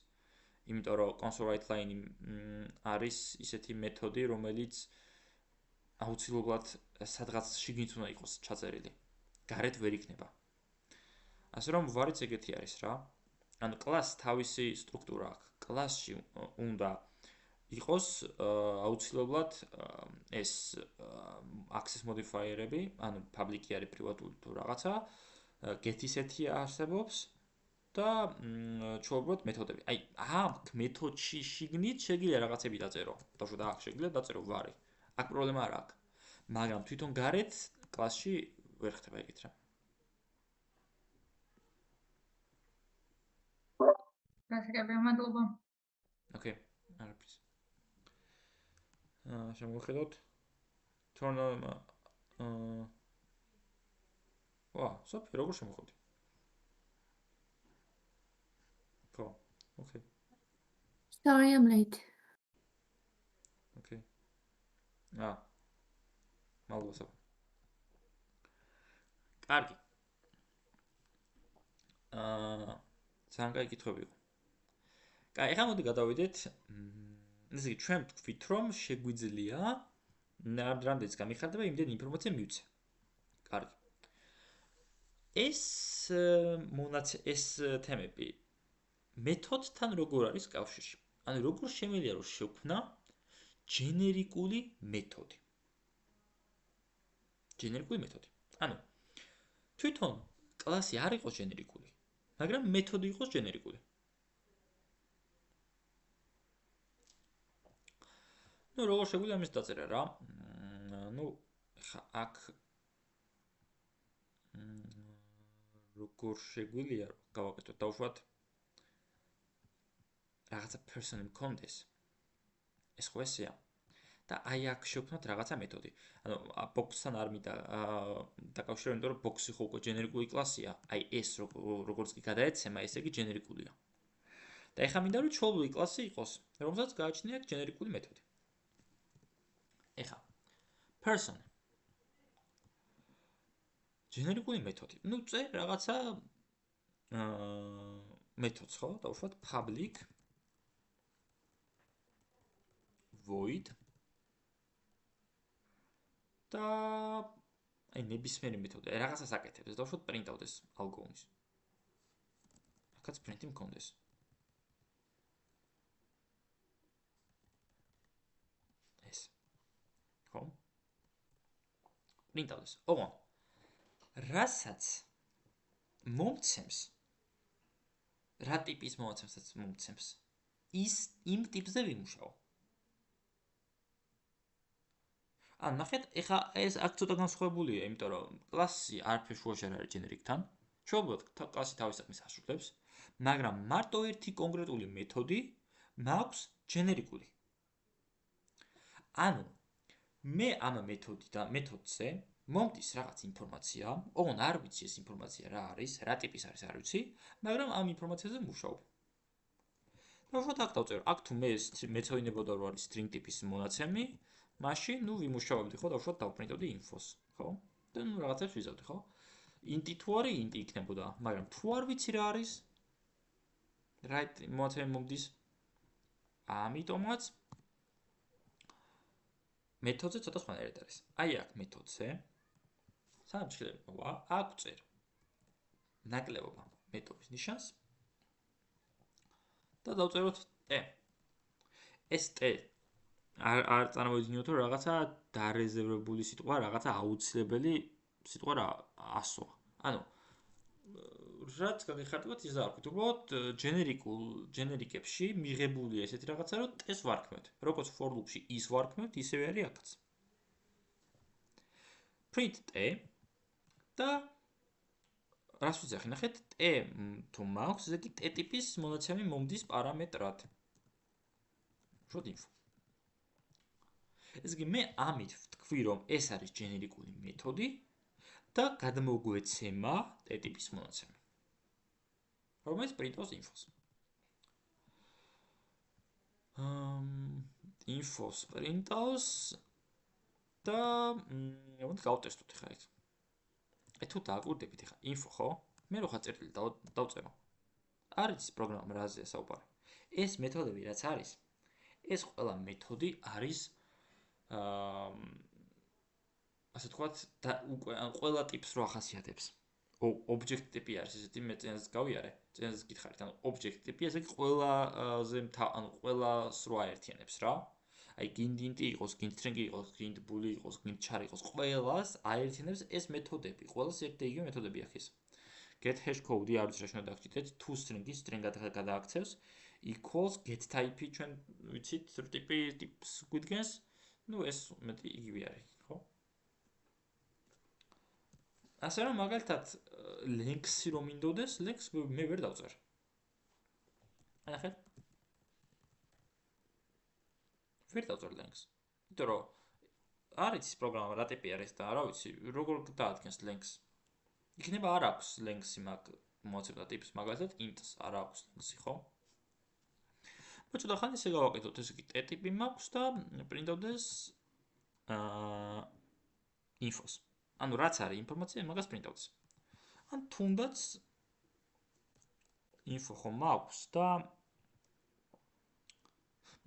იმიტომ რომ console write line არის ისეთი მეთოდი, რომელიც აუცილებლად სადღაც შიგნით უნდა იყოს ჩაწერილი. გარეთ ვერ იქნება. ასე რომ var-იც ეგეთი არის რა. ანუ კლასს თავისი სტრუქტურა აქვს. კლასში უნდა იყოს აუცილებლად ეს access modifier-ები, ანუ public-ი არის private-ული თუ რაღაცა, get ისეთი არსებობს და ჩვეუბრალოდ მეთოდები. აი, ამ მეთოდში შიგნით შეგვიძლია რაღაცები დაწერო. დავუშვათ აქ შეგვიძლია დაწერო var-ი. აქ პრობლემა არ აქვს. მაგრამ თვითონ გარეთ კლასში ვერ ხდება ეგეთ რა. გასაგებია, მადლობა. ოკეი, არაფერს. შემოვხედოთ. თორნო სოფი, როგორ შემოხვდი? ხო, ოკეი. Sorry, I'm late. ოკეი. მადლობა სოფი. კარგი. ძალიან კაი კითხვები იყო. კაი, ახლა მოდი გადავიდეთ. ესე იგი, ჩვენ ვთქვით, რომ შეგვიძლია რამდენიც გამიხარდება, იმდენ ინფორმაცია მივცე. კარგი. ეს თემები მეთოდთან როგორ არის კავშირში? ანუ როგორ შემიძლია რომ შევქმნა generic-ული მეთოდი? generic-ული მეთოდი. ანუ თვითონ კლასი არ იყოს generic-ული, მაგრამ მეთოდი იყოს generic-ული. ნუ როგორ შეგვიძლია ამის დაწერა რა? ნუ ხა აქ როგორ შეგვიძლია გავაკეთოთ დავუშვათ რაღაცა person მქონდეს. ეს ხო ესეა. და აი აქ შევქმნათ რაღაცა მეთოდი. ანუ box-თან არ მინდა დაკავშირო, იმიტომ რომ box-ი ხო უკვე ჯენერიკული კლასია. აი ეს როგორც კი გადაეცემა, ესე იგი ჯენერიკულია. და ეხლა მინდა რომ ჩვეულებრივი კლასი იყოს, რომელსაც გააჩნია ჯენერიკული მეთოდი. ეხლა person ჯენერიკული მეთოდი. ნუ წე რაღაცა მეთოდს ხო? დავუშვათ public void და აი ნებისმიერი მეთოდი რაღაცას აკეთებს. დავუშვათ print-ავდეს algol-ის. აქაც print-ი მქონდეს. ეს. ხო? print-ავდეს. ოღონდ რასაც მომცემს რა ტიპის მომაცემსაც მომცემს ის იმ ტიპზე ვიმუშაო. ან ნახეთ, ეხა ეს აქ ცოტა განსხვავებულია, იმიტომ რომ კლასი არაფერ შუაში არ არის generic-თან. ჩვეულებრივ კლასი თავის საქმეს ასრულებს, მაგრამ მარტო ერთი კონკრეტული მეთოდი მაქვს generic-ული. ანუ მე ამ მეთოდზე მომდის რაღაც ინფორმაცია, ოღონდ არ ვიცი ეს ინფორმაცია რა არის, რა ტიპის არის არ ვიცი, მაგრამ ამ ინფორმაციაზე მუშაობ. დავუშვათ აქ დავწერო, აქ თუ მე მეცოდინებოდა რომ არის string ტიპის მონაცემი, მაშინ ნუ ვიმუშავებდი ხო, დავუშვათ დავპრინტავდი info-ს, ხო? და ნუ რაღაცებს ვიზავდი, ხო? int-ი თუ არის, int-ი იქნებოდა, მაგრამ თუ არ ვიცი რა არის, რა მონაცემი მომდის, ამიტომაც მეთოდზე ცოტა სხვანაირად არის. აი აქ მეთოდზე სანამ შეიძლება აქ წერ ნაკლებობა მეთოდის ნიშანს და დავწეროთ t. ეს t არ წარმოვიდგინოთ რომ რაღაცა დარეზერვებული სიტყვა, რაღაცა აუცილებელი სიტყვა რა ასოა. ანუ რაც გაგიხარდებათ ის დავარქვით. უბრალოდ ჯენერიკებში მიღებულია ესეთი რაღაცა, რომ t-ს ვარქმევთ. როგორც for loop-ში is ვარქმევთ, ისევე არის აქაც. print t და რას ვიძახი, ნახეთ, t თუ მაქვს, ესე იგი t ტიპის მონაცემი მომდის პარამეტრად. შოთ info. ესე იგი მე ამით ვთქვი, რომ ეს არის ჯენერიკული მეთოდი და გადმოგვეცემა t ტიპის მონაცემი. რომელიც print-ავს info-ს. info-ს print-ავს და მოდი გავტესტოთ ხა იქ. თუ დააკვირდებით ხა info ხო? მე რო ხა წერტილი დავწერო. არის პროგრამა რაზეა საუბარი. ეს მეთოდები რაც არის, ეს ყველა მეთოდი არის ასე თქვათ და უკვე ყველა ტიპს რო ახასიათებს. object ტიპი არის ესეთი მე წინას გავიარე, წინას გითხარით, ანუ object ტიპი ესე იგი ყველაზე ანუ ყველას რო აერთიანებს რა. აი გინდ int იყოს, გინდ string იყოს, გინდ bool იყოს, გინდ char იყოს, ყველას აერთიანებს ეს მეთოდები, ყველას ერთ და იგივე მეთოდები აქვს. get hash code-ი არ ვიცი რა შეიძლება დაგჭირდეთ, to string-ი string-ად გადააქცევს, equals get type-ი ჩვენ ვიცით, ტიპს გვიდგენს, ნუ ეს მეტი იგივე არის, ხო? ასე რომ მაგალითად length-ი რომ მინდოდეს, length მე ვერ დავწერ. ნახეთ. ვერ დავწერ length-ს. იმიტომ რომ არის ის პროგრამა რა ტიპი არის და რა ვიცი, როგორ დაადგენს length-ს. იქნება არ აქვს length-ი მაგ მოაცემდა ტიპს, მაგალითად int-ს არ აქვს length-ი, ხო? მოჭდა ხან ისე გავაკეთოთ, ესე იგი t ტიპი მაქვს და print-ავდეს info-ს. ანუ რაც არის ინფორმაცია, მაგას print-ავდეს. ან თუნდაც info ხო მაქვს და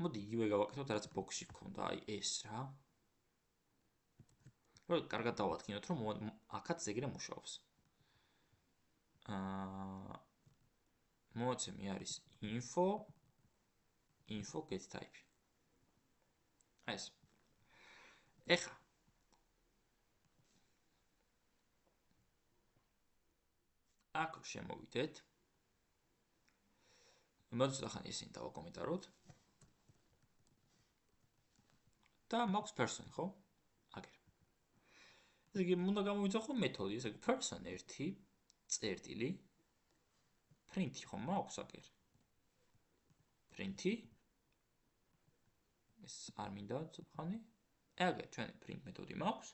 მოდი იგივე გავაკეთოთ, რაც box-ში გქონდა, აი ეს რა. რომ კარგად დავადგინოთ, რომ აქაც ეგრე მუშაობს. მონაცემი არის info get type. ეს. ეხა აქ შემოვიდეთ. მოდით ახლა ისინი დავაკომენტაროთ. და მაქვს person, ხო? აგერ. ესე იგი, უნდა გამოვიძახო მეთოდი, ესე იგი, person 1 წერტილი print ხო მაქვს აგერ. print ეს არ მინდა ცოტა ხანი. აგერ ჩვენი print მეთოდი მაქვს.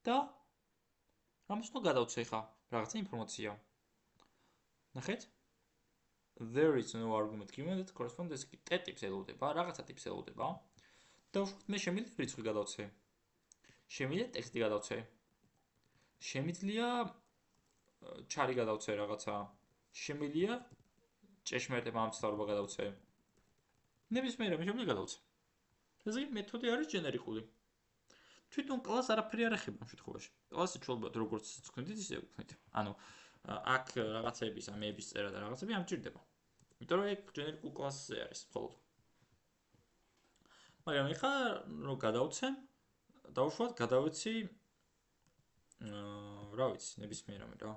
და ამას უნდა გადავცე ხა, რაღაცა ინფორმაცია. ნახეთ? There is no argument given that corresponds to t ტიპს ელოდება, რაღაცა ტიპს ელოდება. და უშუალოდ მე შემიძლია რიცხვი გადავცე. შემიძლია ტექსტი გადავცე. შემიძლია ჩარი გადავცე რაღაცა. შემიძლია ჭეშმარიტება ამცდარობა გადავცე. ნებისმიერ ამას შემიძლია გადავცე. ესე იგი მეთოდი არის ჯენერიკული. თვითონ კლასს არაფერი არ ეხება ამ შემთხვევაში. კლასი ჩვეულებრივად როგორც თქვენით ისე ვქნით. ანუ აქ რაღაცების, ამეების წერა და რაღაცები არ მჭირდება. იმიტომ რომ ეგ ჯენერიკულ კლასზე არის მხოლოდ. მაგრამ ეხლა რომ გადავცე, დაუშვათ გადავეცი რა ვიცი, ნებისმიერ რამე რა.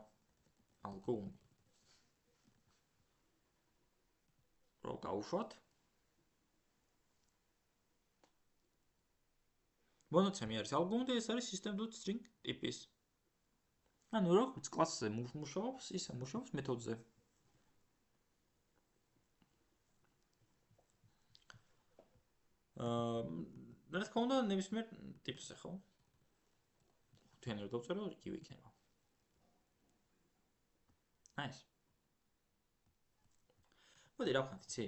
ალგოუნი. რომ გავუშვათ. მონაცემი არის ალბომი და ეს არის system.string ტიპის. ანუ როგორც კლასზე მუშაობს, ისე მუშაობს მეთოდზე. რა თქმა უნდა, ნებისმიერ ტიპზე, ხო? ხუთიანი რო დავწერო, იგივე იქნება. Nice. მოდი რა ვქნათ, იცი?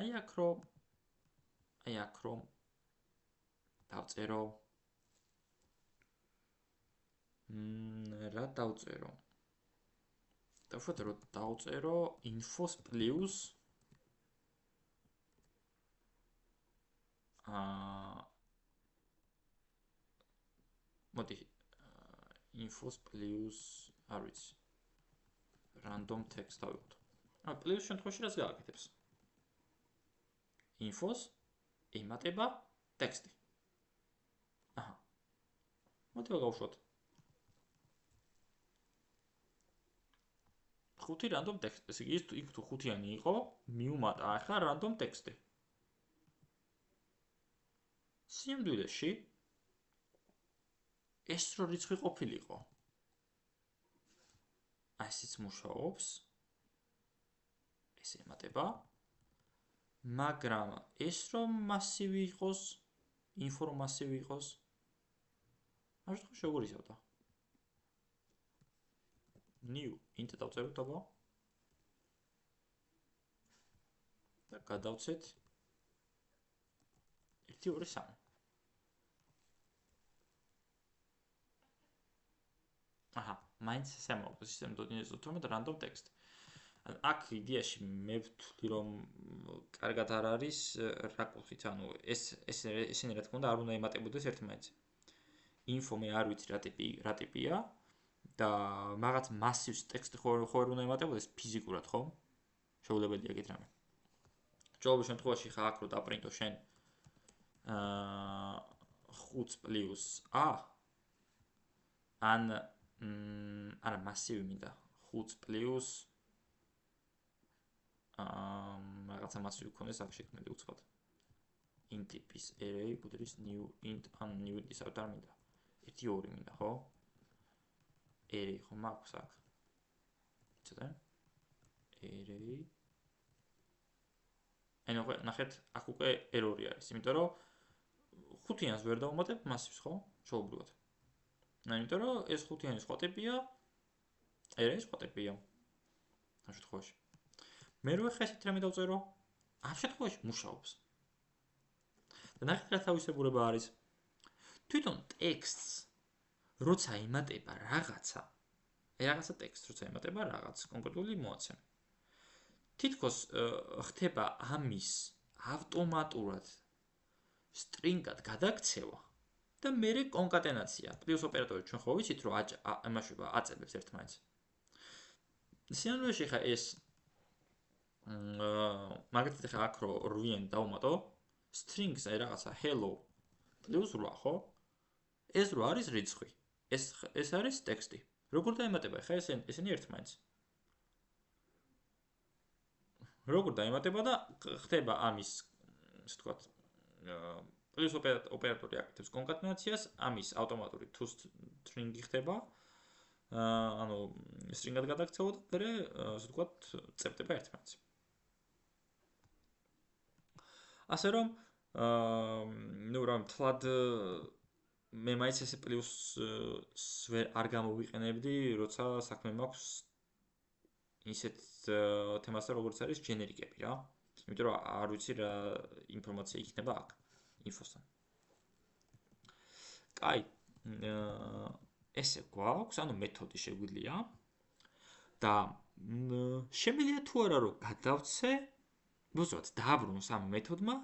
აი აქ რომ დავწერო რა დავწერო? დავუშვათ რომ დავწერო infos plus მოდი infos plus არ ვიცი random text დავიღოთ. ანუ plus შემთხვევაში რაც გააკეთებს? infos ემატება ტექსტი. აჰა. მოდი გავუშვათ. ხუთი random text. ესე იგი იქ თუ ხუთიანი იყო, მიუმატა ახლა random text-ი. სიამდვილეში ეს რო რიცხვი ყოფილიყო. ასეც მუშაობს. ეს ემატება. მაგრამ ეს რომ მასივი იყოს, ინფორმასივი იყოს, არ შეგ შეგურისავდა. new int დავწეროთ აბა. და გადავცეთ 1 2 3. აჰა, მაინც შემოვიდა system.out random text. აქ იდეაში მე ვთვლი რომ კარგად არ არის რა კუთხით, ანუ ესენი რა თქმა უნდა არ უნდა ემატებოდეს ერთმანეთს. info მე არ ვიცი რა ტიპია და მაგაც massive text-ი ხო არ უნდა ემატებოდეს ფიზიკურად, ხო? შეუძლებელია ეგეთ რამე. ჯობია შემთხვევაში ხა აქ რო დაპრინტო შენ 5 პლუს a ან არა massive მინდა 5 პლუს რაღაცა massive ქონდეს აქ შექმნილი უცბად. int ტიპის array გუდრის new int ან new int-ის არ მინდა. 1 2 მინდა, ხო? array ხო მაქვს აქ. ცოტა. array. ანუ ნახეთ, აქ უკვე error-ი არის, იმიტომ რომ ხუთიანს ვერ დავუმატებ massive-ს, ხო? შეუბრალოდ. იმიტომ რომ ეს ხუთიანი სხვა ტიპია, array სხვა ტიპია. ამ შემთხვევაში. მე რო ხა ესეთ რამე დავწერო, ამ შემთხვევაში მუშაობს. და ნახეთ რა თავისებურება არის. თვითონ ტექსტს როცა ემატება რაღაცა ტექსტს როცა ემატება რაღაც კონკრეტული მონაცემი. თითქოს ხდება ამის ავტომატურად string-ად გადაქცევა და მერე კონკატენაცია. პლუს ოპერატორი ჩვენ ხო ვიცით რომ ამაშობა აწებებს ერთმანეთს. სინამდვილეში ხა ეს მაგათი ხა აქ რო 8-იანი დავუმატო string-ზე რაღაცა hello პლუს 8, ხო? ეს რო არის რიცხვი. ეს არის ტექსტი. როგორ დაემატება ხა ესენი ერთმანეთს? როგორ დაემატება და ხდება ამის, ასე ვთქვათ, პლუს ოპერატორი აკეთებს კონკატენაციას, ამის ავტომატური to string ხდება. ანუ string-ად გადაქცევა და მერე ასე ვთქვათ, წერდება ერთმანეთს. ასე რომ ნუ რა მთლად მე მაინც ესე პლუსს არ გამოვიყენებდი, როცა საქმე მაქვს ისეთ თემასთან, როგორც არის ჯენერიკები რა. იმიტომ რომ არ ვიცი რა ინფორმაცია იქნება აქ ინფოსთან. კაი. ესე გვაქვს, ანუ მეთოდი შეგვიძლია და შემიძლია თუ არა რომ გადავცე, უბრალოდ დააბრუნოს ამ მეთოდმა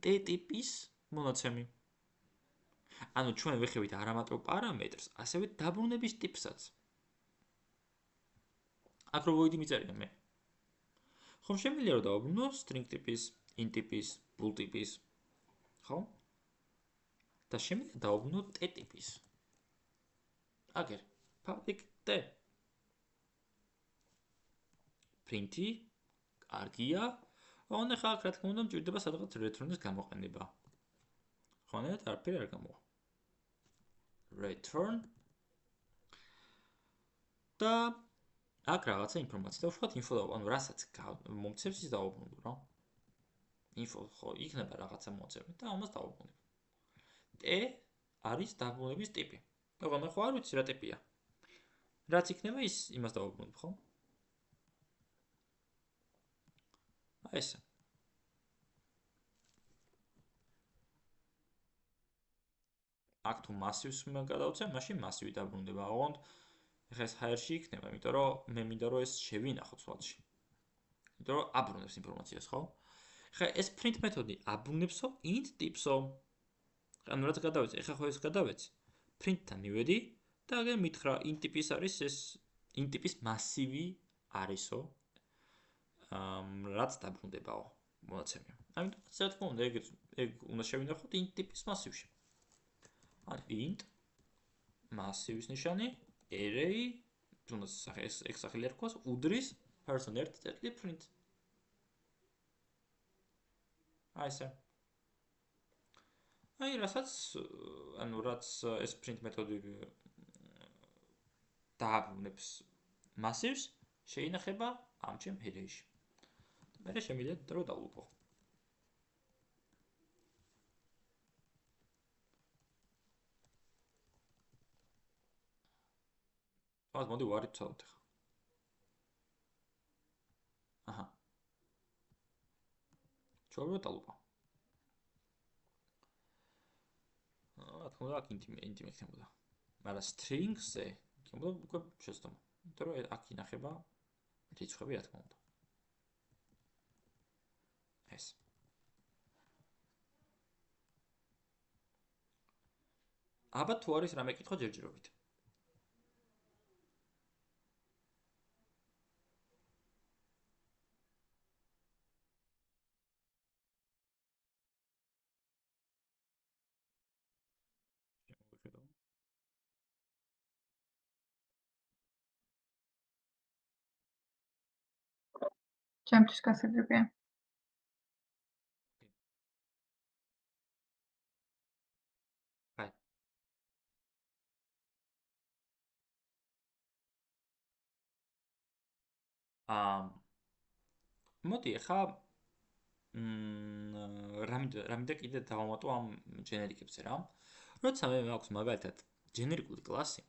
T ტიპის მონაცემი. ანუ ჩვენ ვეხებით არა მარტო პარამეტრს, ასევე დაბრუნების ტიპსაც. აქ რო ვოიდი მიწერია მე. ხომ შემიძლია რომ დავაბრუნო string ტიპის, int ტიპის, bool ტიპის. ხო? და შემიძლია დავაბრუნო T ტიპის. აგერ, public T. print-ი, კარგია. ოღონდ ახლა აქ რა თქმა უნდა მჭირდება სადღაც return-ის გამოყენება. ხონერად არაფერი არ გამოვა. return და აქ რაღაცა ინფორმაცია და ვთქვათ info ანუ რასაც მომცემს ის დავაბრუნო რა. info ხო იქნება რაღაცა მოწები და ამას დავაბრუნებ. T არის დაბრუნების ტიპი. ოღონდ მე ხო არ ვიცი რა ტიპია. რაც იქნება ის იმას დავაბრუნებ, ხო? აი ესე. აქ თუ massive-ს გადავწე, მაშინ massive-ი დაბრუნდება. ოღონდ ეხლა ეს higher-ში იქნება, იმიტომ რომ მე მინდა რომ ეს შევინახოთ სვალში. იმიტომ რომ აბრუნებს ინფორმაციას, ხო? ეხლა ეს print მეთოდი აბრუნებსო int ტიპსო. ანუ რაც გადავეცე, ეხლა ხო ეს გადავეცე. print-თან მივედი და აგერ მითხრა int ტიპის არის ეს int ტიპის massive-ი არისო. რაც დაბრუნდებაო მონაცემი. ამიტომ რა თქმა უნდა ეგ უნდა შევინახოთ int ტიპის massive-ში. ანუ int massive-ის ნიშანი array თუნდაც ეს სახელი არ გვყავს უდრის person 1 print. აი ესე. აი რასაც ანუ რაც ეს print მეთოდი დააბრუნებს massive-ს შეინახება ამ ჩემ array-ში. მე შემიძლია დრო დავუყო. ας მოდი ვარი ვცადოთ ახლა. აჰა. ჩავრო დავუყო. რა თქმა უნდა აქ inti მექნებოდა. მაგრამ string-ზე იქნებოდა უკვე შეცდომა. იმიტომ რომ აქ ინახება რიცხვები რა თქმა უნდა. ეს. აბა თუ არის რამე კითხვა ჯერჯერობით. ჩემთვის გასაგებია. აი. მოდი ახლა რამდენ კიდე დავამატო ამ ჯენერიკებზე რა. როცა მე მაქვს მაგალითად ჯენერიკული კლასი.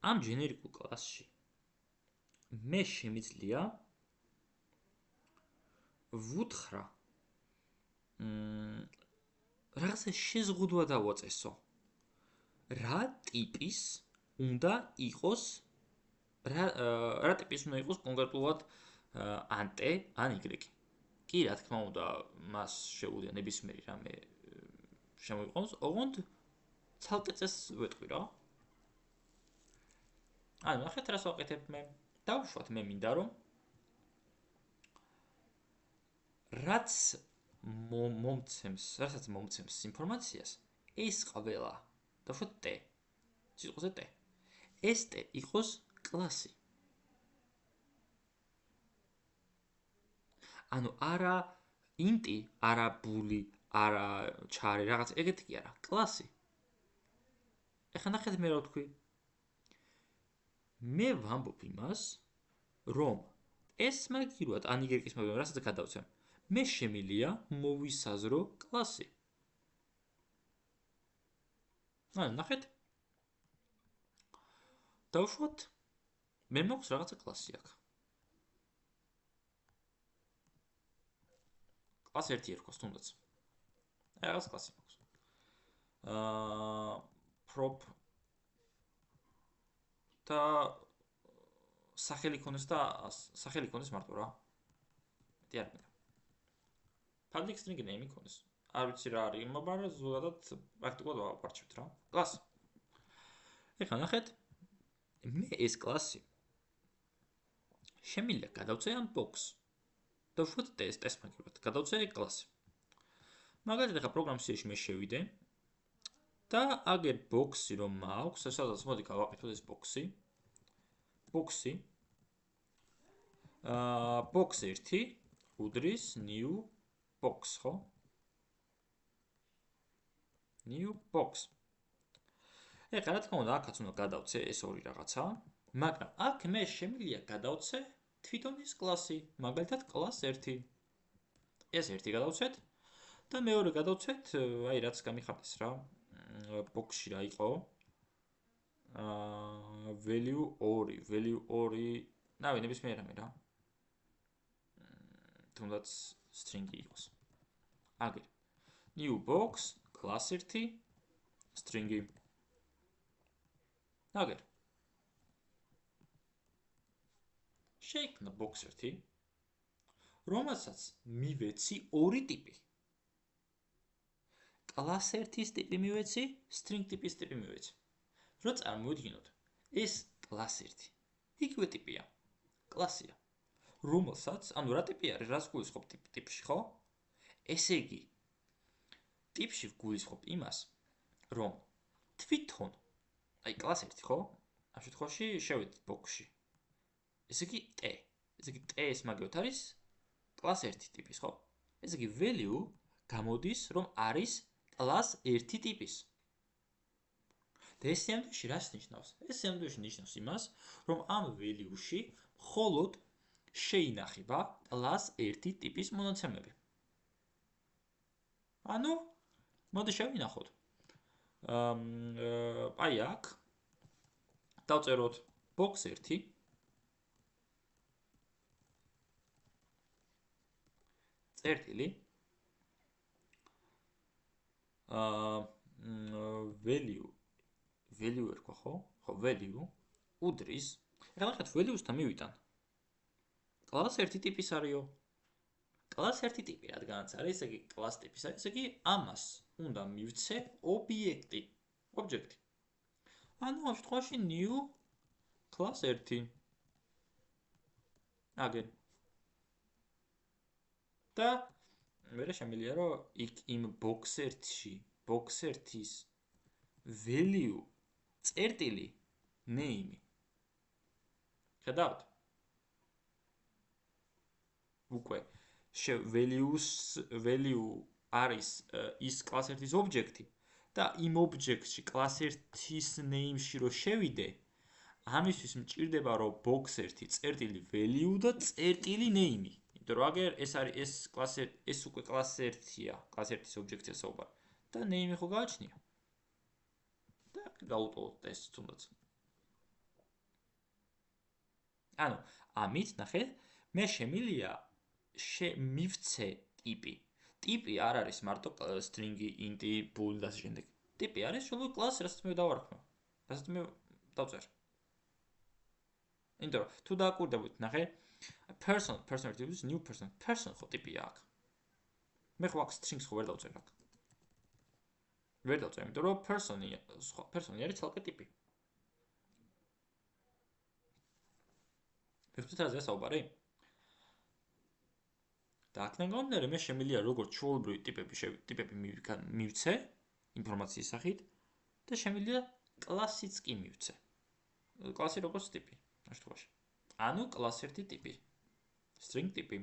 ამ ჯენერიკულ კლასში მე შემიძლია ვუთხრა რაღაცა შეზღუდვა დავაწესო. რა ტიპის უნდა იყოს რა ტიპის უნდა იყოს კონკრეტულად ან T ან Y. კი რა თქმა უნდა მას შეუძლია ნებისმიერი რამე შემოიყვანოს, ოღონდ ცალკე წესს ვეტყვი რა. ანუ ნახეთ რას ვაკეთებ მე. დავუშვათ მე მინდა რომ რასაც მომცემს ინფორმაციას ეს ყველა დავუშვათ T. სიტყვაზე T. ეს T იყოს კლასი. ანუ არა ინტი, არა ბული, არა ჩარი, რაღაც ეგეთი კი არა, კლასი. ეხლა ნახეთ მე რა ვთქვი. მე ვამბობ იმას, რომ ეს მაგიროა, ანიგერკის მაგიროა, რასაც გადავცემ. მე შემილია მოვისაზრო კლასი. ნახეთ. დავუშვათ, მე მაქვს რაღაცა კლასი აქ. კლასი 1 ერქოს თუნდაც. რაღაც კლასი მაქვს. prop და სახელი ქონდეს და სახელი ქონდეს მარტო რა. მეტი არ მინდა. public string name ქონდეს. არ ვიცი რა არის, მაგრამ ზოგადად პრაქტიკულად ვაპარჩევთ რა. კლასი. ეხლა ნახეთ. მე ეს კლასი შემიძლია გადავწე ამ box. და ვუშვათ ტესტს მაგირად. გადავწე კლასი. მაგალითად ეხლა პროგრამაში მე შევიდე და აგერ box-ი რომ მაქვს, სადაც მოდი გავაკეთოთ ეს box-ი. box-ი. box 1 უდრის new box, ხო? new box. ეხლა რა თქმა უნდა, აქაც უნდა გადავწე ეს ორი რაღაცა, მაგრამ აქ მე შემიძლია გადავწე თვითონ ის კლასი, მაგალითად კლას 1. ეს 1 გადავწეთ და მეორე გადავწეთ, აი რაც გამიხარდეს რა. box-ში რა იყო? value 2, ნავი ნებისმიერ რამე რა. თუნდაც string იყოს. აგერ. new box, class 1, string. აგერ. შეიქმნა box 1, რომელსაც მივეცი ორი ტიპი. class 1-ის ტიპი მივეცი, string ტიპის ტიპი მივეცი. რო წარმოვიდგინოთ, ეს class 1 იგივე ტიპია. კლასია. რომელსაც, ანუ რა ტიპი არის, რას გულისხმობ ტიპში, ხო? ესე იგი, ტიპში გულისხმობ იმას, რომ თვითონ, აი class 1, ხო? ამ შემთხვევაში შევედით box-ში. ესე იგი t. ესე იგი t-ის მაგივრად არის class 1 ტიპის, ხო? ესე იგი value გამოდის, რომ არის class 1 ტიპის. და ეს სამდვიში რას ნიშნავს? ეს სამდვიში ნიშნავს იმას, რომ ამ value-ში მხოლოდ შეინახება class 1 ტიპის მონაცემები. ანუ, მოდი შევინახოთ. აი აქ დავწეროთ box 1 წერტილი value ერქვა, ხო? ხო, value უდრის. ეხლა ნახეთ value-სთან მივიტან. class 1 ტიპის არისო. class 1 ტიპი რადგანაც არის, ესე იგი class ტიპის არის, ესე იგი ამას უნდა მივცე ობიექტი, object. ანუ ამ შემთხვევაში new class 1. აგერ. და მერე შემიძლია რომ იმ box 1-ში, box 1-ის value წერტილი name. ხედავთ? უკვე value არის ის class 1-ის ობიექტი და იმ ობიექტში class 1-ის name-ში რო შევიდე, ამისთვის მჭირდება რომ box 1 წერტილი value და წერტილი name. იმიტომ რომ აგერ ეს არის ეს უკვე class 1-ია, class 1-ის ობიექტია საუბარი. და name ხო გააჩნია. და გაუტოვოთ ტესტს თუნდაც. ანუ, ამით ნახეთ, მე შემიძლია მივცე ტიპი. ტიპი არ არის მარტო string-ი, int-ი, bool და ასე შემდეგ. ტიპი არის სულ კლასი, რასაც მე დავარქმევ. რასაც მე დავწერ. იმიტომ რომ თუ დააკვირდებით, ნახე, person activities new person. person ხო ტიპია აქ. მე ხო აქ strings ხო ვერ დავწერ აქ. ვერ დავწერ, იმიტომ რომ person-ი არის ცალკე ტიპი. ფიქრობთ რაზეა საუბარი? და აქედან გამომდინარე მე შემიძლია როგორც ჩვეულებრივი ტიპები მივცე ინფორმაციის სახით და შემიძლია კლასიც კი მივცე. კლასი როგორც ტიპი, ამ შემთხვევაში. ანუ class 1 ტიპი, string ტიპი,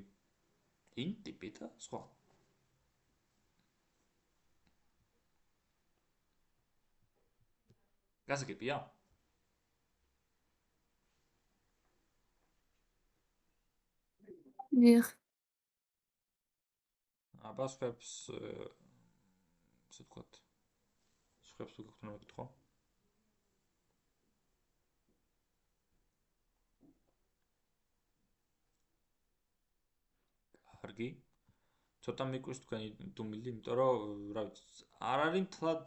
int ტიპი და სხვა. გასაგებია? დიახ. აბა სხვებს ასე ვთქვათ, სხვებს თუ გქონდა მეკითხვა? კარგი. ცოტა მიკვის თქვენი დუმილი, იმიტომ რომ რა ვიცი, არ არის მთლად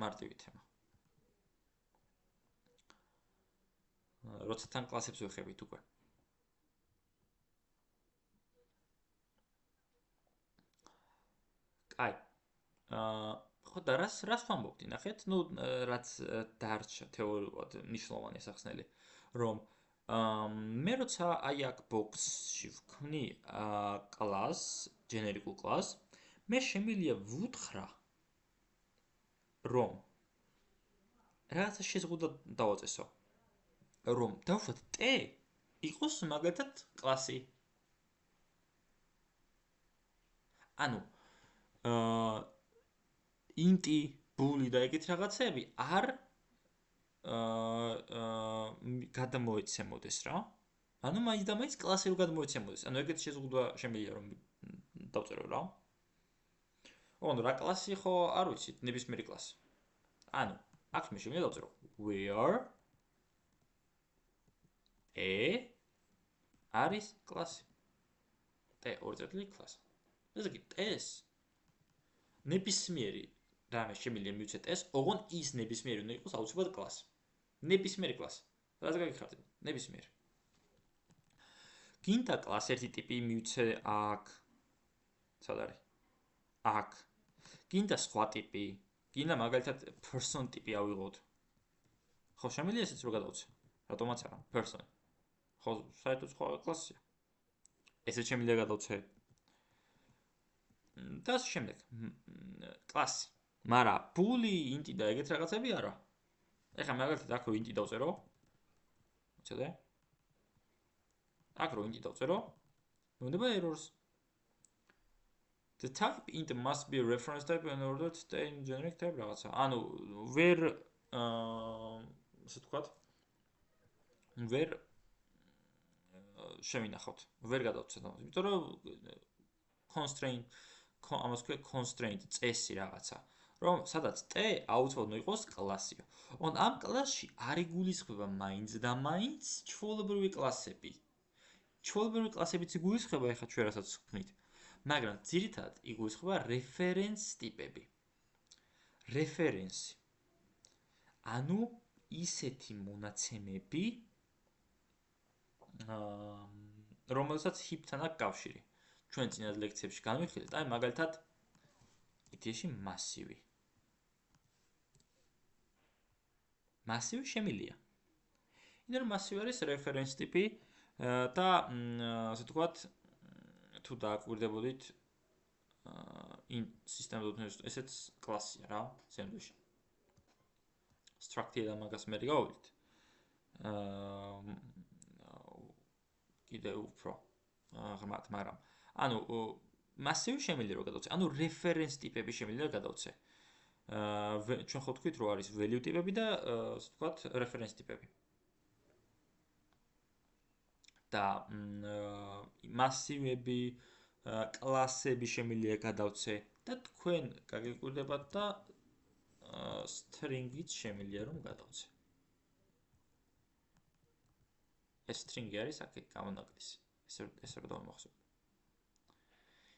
მარტივი თემა. როცა თან კლასებს ვეხებით უკვე. კაი. ხო და რას ვამბობდი, ნახეთ? ნუ რაც დარჩა თეორიულად მნიშვნელოვანი სახსნელი, რომ მე როცა აი აქ box-ში ვქმნი კლას, generic-ულ კლას, მე შემიძლია ვუთხრა, რომ რაღაცა შეზღუდვა დავაწესო, რომ დავუშვათ t იყოს მაგალითად კლასი. ანუ inti, booly და ეგეთ რაღაცები არ გადამოეცემოდეს რა. ანუ მაინც და მაინც კლასი რო გადმოეცემოდეს. ანუ ეგეთ შეზღუდვა შემიძლია რომ დავწერო რა. ოღონდ რა კლასი ხო არ ვიცით, ნებისმიერი კლასი. ანუ აქ მე შემიძლია დავწერო where არის კლასი. t ორი წერტილი კლასი. ესე იგი t-ს ნებისმიერი რამე შემიძლია მივცეთ s, ოღონდ ის ნებისმიერი უნდა იყოს აუცილებლად კლასი. ნებისმიერი კლასი. რაზე გაგიხარდები? ნებისმიერი. გინდა კლას ერთი ტიპი მივცე აქ. სად არის? აქ. გინდა სხვა ტიპი. გინდა მაგალითად person ტიპი ავიღოთ. ხო, შემიძლია ესეც რო გადავცე. რატომაც არა? person. ხო, საერთოდ სხვა კლასია. ესეც შემიძლია გადავცე. და ასე შემდეგ. კლასი. მაგრამ booly, inti და ეგეთ რაღაცები არა. ეხლა მაგალითად აქ რო inti დავწერო. მოიცადე? აქ რო inti დავწერო, მომდება errors. The type int must be a reference type in order to stay in generic type რაღაცა. ანუ ვერ ასე ვთქვათ, ვერ შევინახავთ, ვერ გადავცეთ ამას. იმიტომ რომ constraint ამას ქვია constraint წესი რაღაცა, რომ სადაც t აუცილებლად იყოს კლასიო. ოღონდ ამ კლასში არ იგულისხმება მაინც და მაინც ჩვეულებრივი კლასები. ჩვეულებრივი კლასებიც იგულისხმება, ეხლა ჩვენ რასაც ვქმნით, მაგრამ ძირითადად იგულისხმება reference ტიპები. რეფერენსი. ანუ ისეთი მონაცემები, რომელსაც heap-თან აქვს კავშირი. ჩვენ წინა ლექციებში განვიხილეთ, აი მაგალითად იდეაში მასივი. მასივი შემილია. იმიტომ რომ მასივი არის reference ტიპი და ასე ვთქვათ, თუ დააკვირდებოდით system.net ესეც კლასია რა, სენდვიჩი. struct-ი და მაგას მე გავავიდით. კიდე უფრო ღრმად, მაგრამ ანუ მასივი შემიძლია რომ გადავცე, ანუ reference ტიპები შემიძლია გადავცე. ჩვენ ხო ვთქვით რომ არის value ტიპები და ასე ვთქვათ reference ტიპები. და მასივები, კლასები შემიძლია გადავცე და თქვენ გაგიკვირდებათ და string-იც შემიძლია რომ გადავცე. ეს string-ი არის აქ გამონაკლისი. ესე რომ დავიმახსოვრდეთ.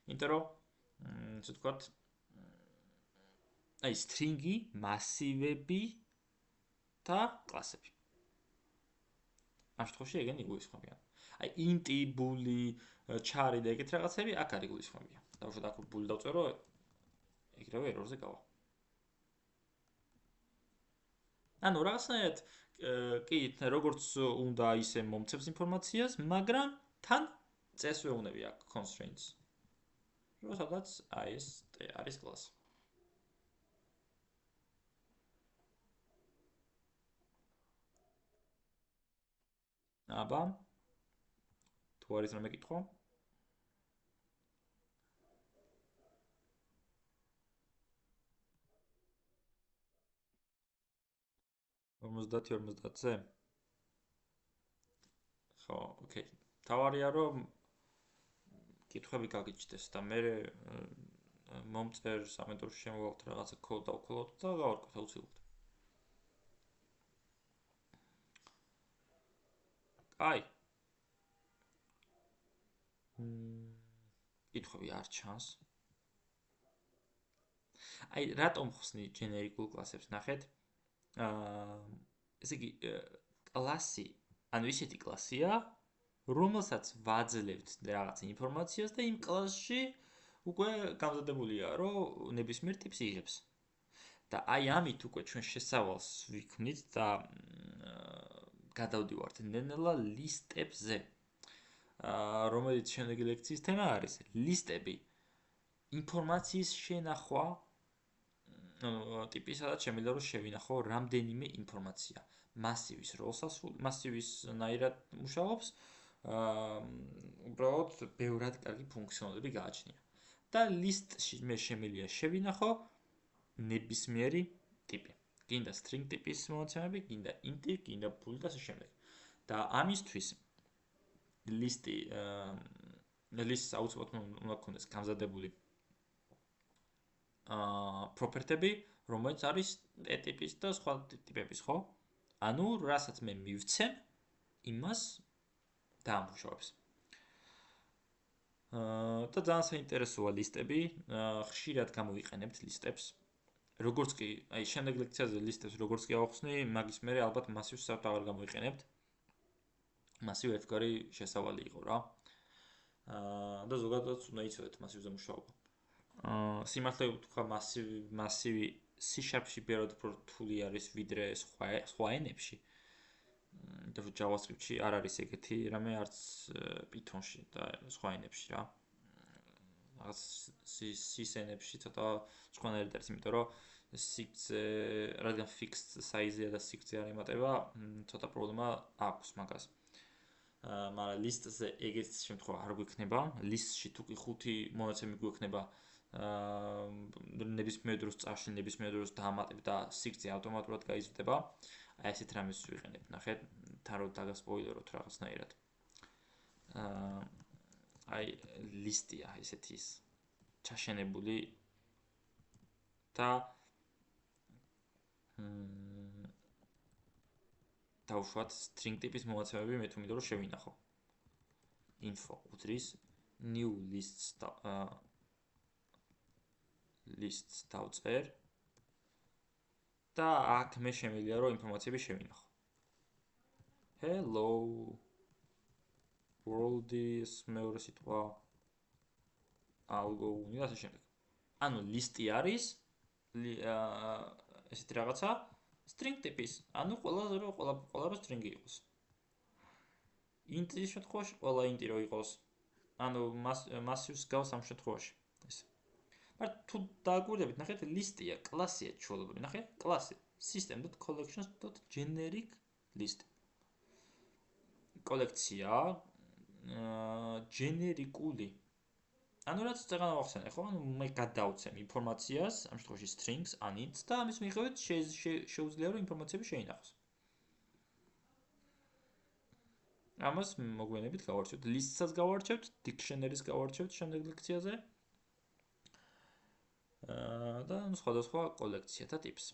იმიტომ რომ ასე ვთქვათ, აი string-ი, მასივები და კლასები. ამ შემთხვევაში ეგენი იგულისხმებიან. აი inti, booly, char და ეგეთ რაღაცები აქ არ იგულისხმებიან. დავუშვათ აქ booly დავწერო, ეგრევე error-ზე გავა. ანუ რაღაცნაირად კი, როგორც უნდა ისე მომცემს ინფორმაციას, მაგრამ თან წეს ვეუბნები აქ constraints. რომ სადაც აი ეს არის კლასი. აბა თუ არის რამე კითხვა? 50-50-ზე? ხო, ოკეი. თავარია რომ კითხვები გაგიჩნდეს და მე მომწერ სამეტროში შემოვალთ რაღაცა კოდ დავქოლოთ და გავარკვევთ აუცილებლად. აი. კითხვები არ ჩანს. აი, რატომ ხსნი ჯენერიკულ კლასებს, ნახეთ? ესე იგი, კლასი, ანუ ისეთი კლასია, რომელსაც ვაძლევთ რაღაც ინფორმაციას და იმ კლასში უკვე გამზადებულია, რომ ნებისმიერ ტიპს იღებს. და აი ამით უკვე ჩვენ შესავალს ვიქმნით და გადავდივართ ნელ-ნელა ლისტებზე. რომელიც შემდეგი ლექციის თემა არის ლისტები. ინფორმაციის შენახვა ტიპისადაც შემიძლია რომ შევინახო რამდენიმე ინფორმაცია. მასივის როლს მასივის ნაირად მუშაობს. უბრალოდ ბევრად კარგი ფუნქციონალები გააჩნია. და ლისტში მე შემიძლია შევინახო ნებისმიერი ტიპი. გინდა string ტიპის მონაცემები, გინდა int, გინდა bool და ასე შემდეგ. და ამისთვის ლისტს აუცილებლად უნდა გქონდეს გამზადებული property-ები, რომელიც არის ტიპის და სხვა ტიპების, ხო? ანუ რასაც მე მივცემ, იმას დაამუშავებს. და ძალიან საინტერესოა ლისტები, ხშირად გამოვიყენებთ ლისტებს. როგორც კი, აი შემდეგ ლექციაზე ლისტებს როგორც კი ავხსნი, მაგის მერე ალბათ მასივს საერთოდ აღარ გამოვიყენებთ. მასივი ერთგვარი შესავალი იყო რა. და ზოგადად უნდა იცოდეთ მასივზე მუშაობა. სიმართლე ვთქვა მასივი C#-ში ბევრად უფრო რთული არის ვიდრე სხვა ენებში. და JavaScript-ში არ არის ეგეთი რამე არც Python-ში და სხვა ენებში რა. რაღაც C ენებში ცოტა სხვანაირად არის, იმიტომ რომ სიგრძე, რადგან fixed size-ია და სიგრძე არ ემატება, ცოტა პრობლემა აქვს მაგას. მაგრამ ლისტზე ეგეთ შემთხვევა არ გვექნება. ლისტში თუ კი 5 მონაცემი გვექნება, ნებისმიერ დროს წავშლი, ნებისმიერ დროს დაამატებ და სიგრძე ავტომატურად გაიზრდება. აი ესეთ რამეს ვიყენებ. ნახეთ, თან რომ დაგასპოილეროთ რაღაცნაირად. აი ლისტია ესეთი ჩაშენებული და დავუშვათ string ტიპის მონაცემები მე თუ მინდა რომ შევინახო. info უდრის new lists დავწერ და აქ მე შემიძლია რომ ინფორმაციები შევინახო. hello world is მეორე სიტყვა algo და ასე შემდეგ. ანუ ლისტი არის ესეთი რაღაცა string ტიპის, ანუ ყველა რო string-ი იყოს. int-ის შემთხვევაში ყველა int-ი რო იყოს, ანუ massive-ს გავს ამ შემთხვევაში. ეს. მაგრამ თუ დააკვირდებით, ნახეთ, ლისტია, კლასია ჩვეულებრივი, ნახეთ, კლასი system.collections.generic list. კოლექცია generic-ული. ანუ რაც წეგანა ვახსენე, ხო? ანუ მე გადავცემ ინფორმაციას, ამ შემთხვევაში strings, ან int-ს და ამის მიხედვით შეუძლია რომ ინფორმაციები შეინახოს. ამას მოგვიანებით გავარჩევთ, list-საც გავარჩევთ, dictionary-ს გავარჩევთ შემდეგ ლექციაზე. და სხვადასხვა კოლექციათა ტიპს.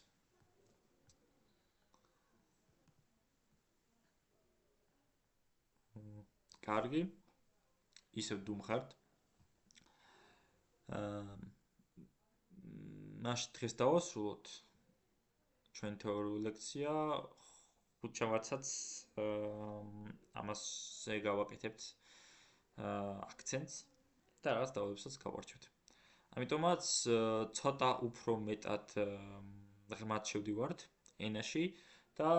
კარგი. ისევ დუმხართ. მაშინ დღეს დავასრულოთ ჩვენ თეორიული ლექცია, ხუთშაბათსაც ამასზე გავაკეთებთ აქცენტს და რაღაც დავალებსაც გავარჩევთ. ამიტომაც ცოტა უფრო მეტად ღრმად შევდივართ ენაში და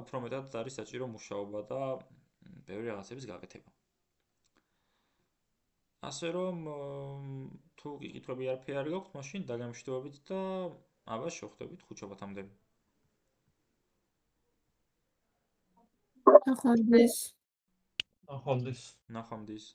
უფრო მეტად არის საჭირო მუშაობა და ბევრი რაღაცების გაკეთება. ასე რომ თუ კითხვები არაფერი არ გაქვთ, მაშინ დაგემშვიდობებით და აბა შევხვდებით ხუთშაბათამდე. ნახვამდის. ნახვამდის.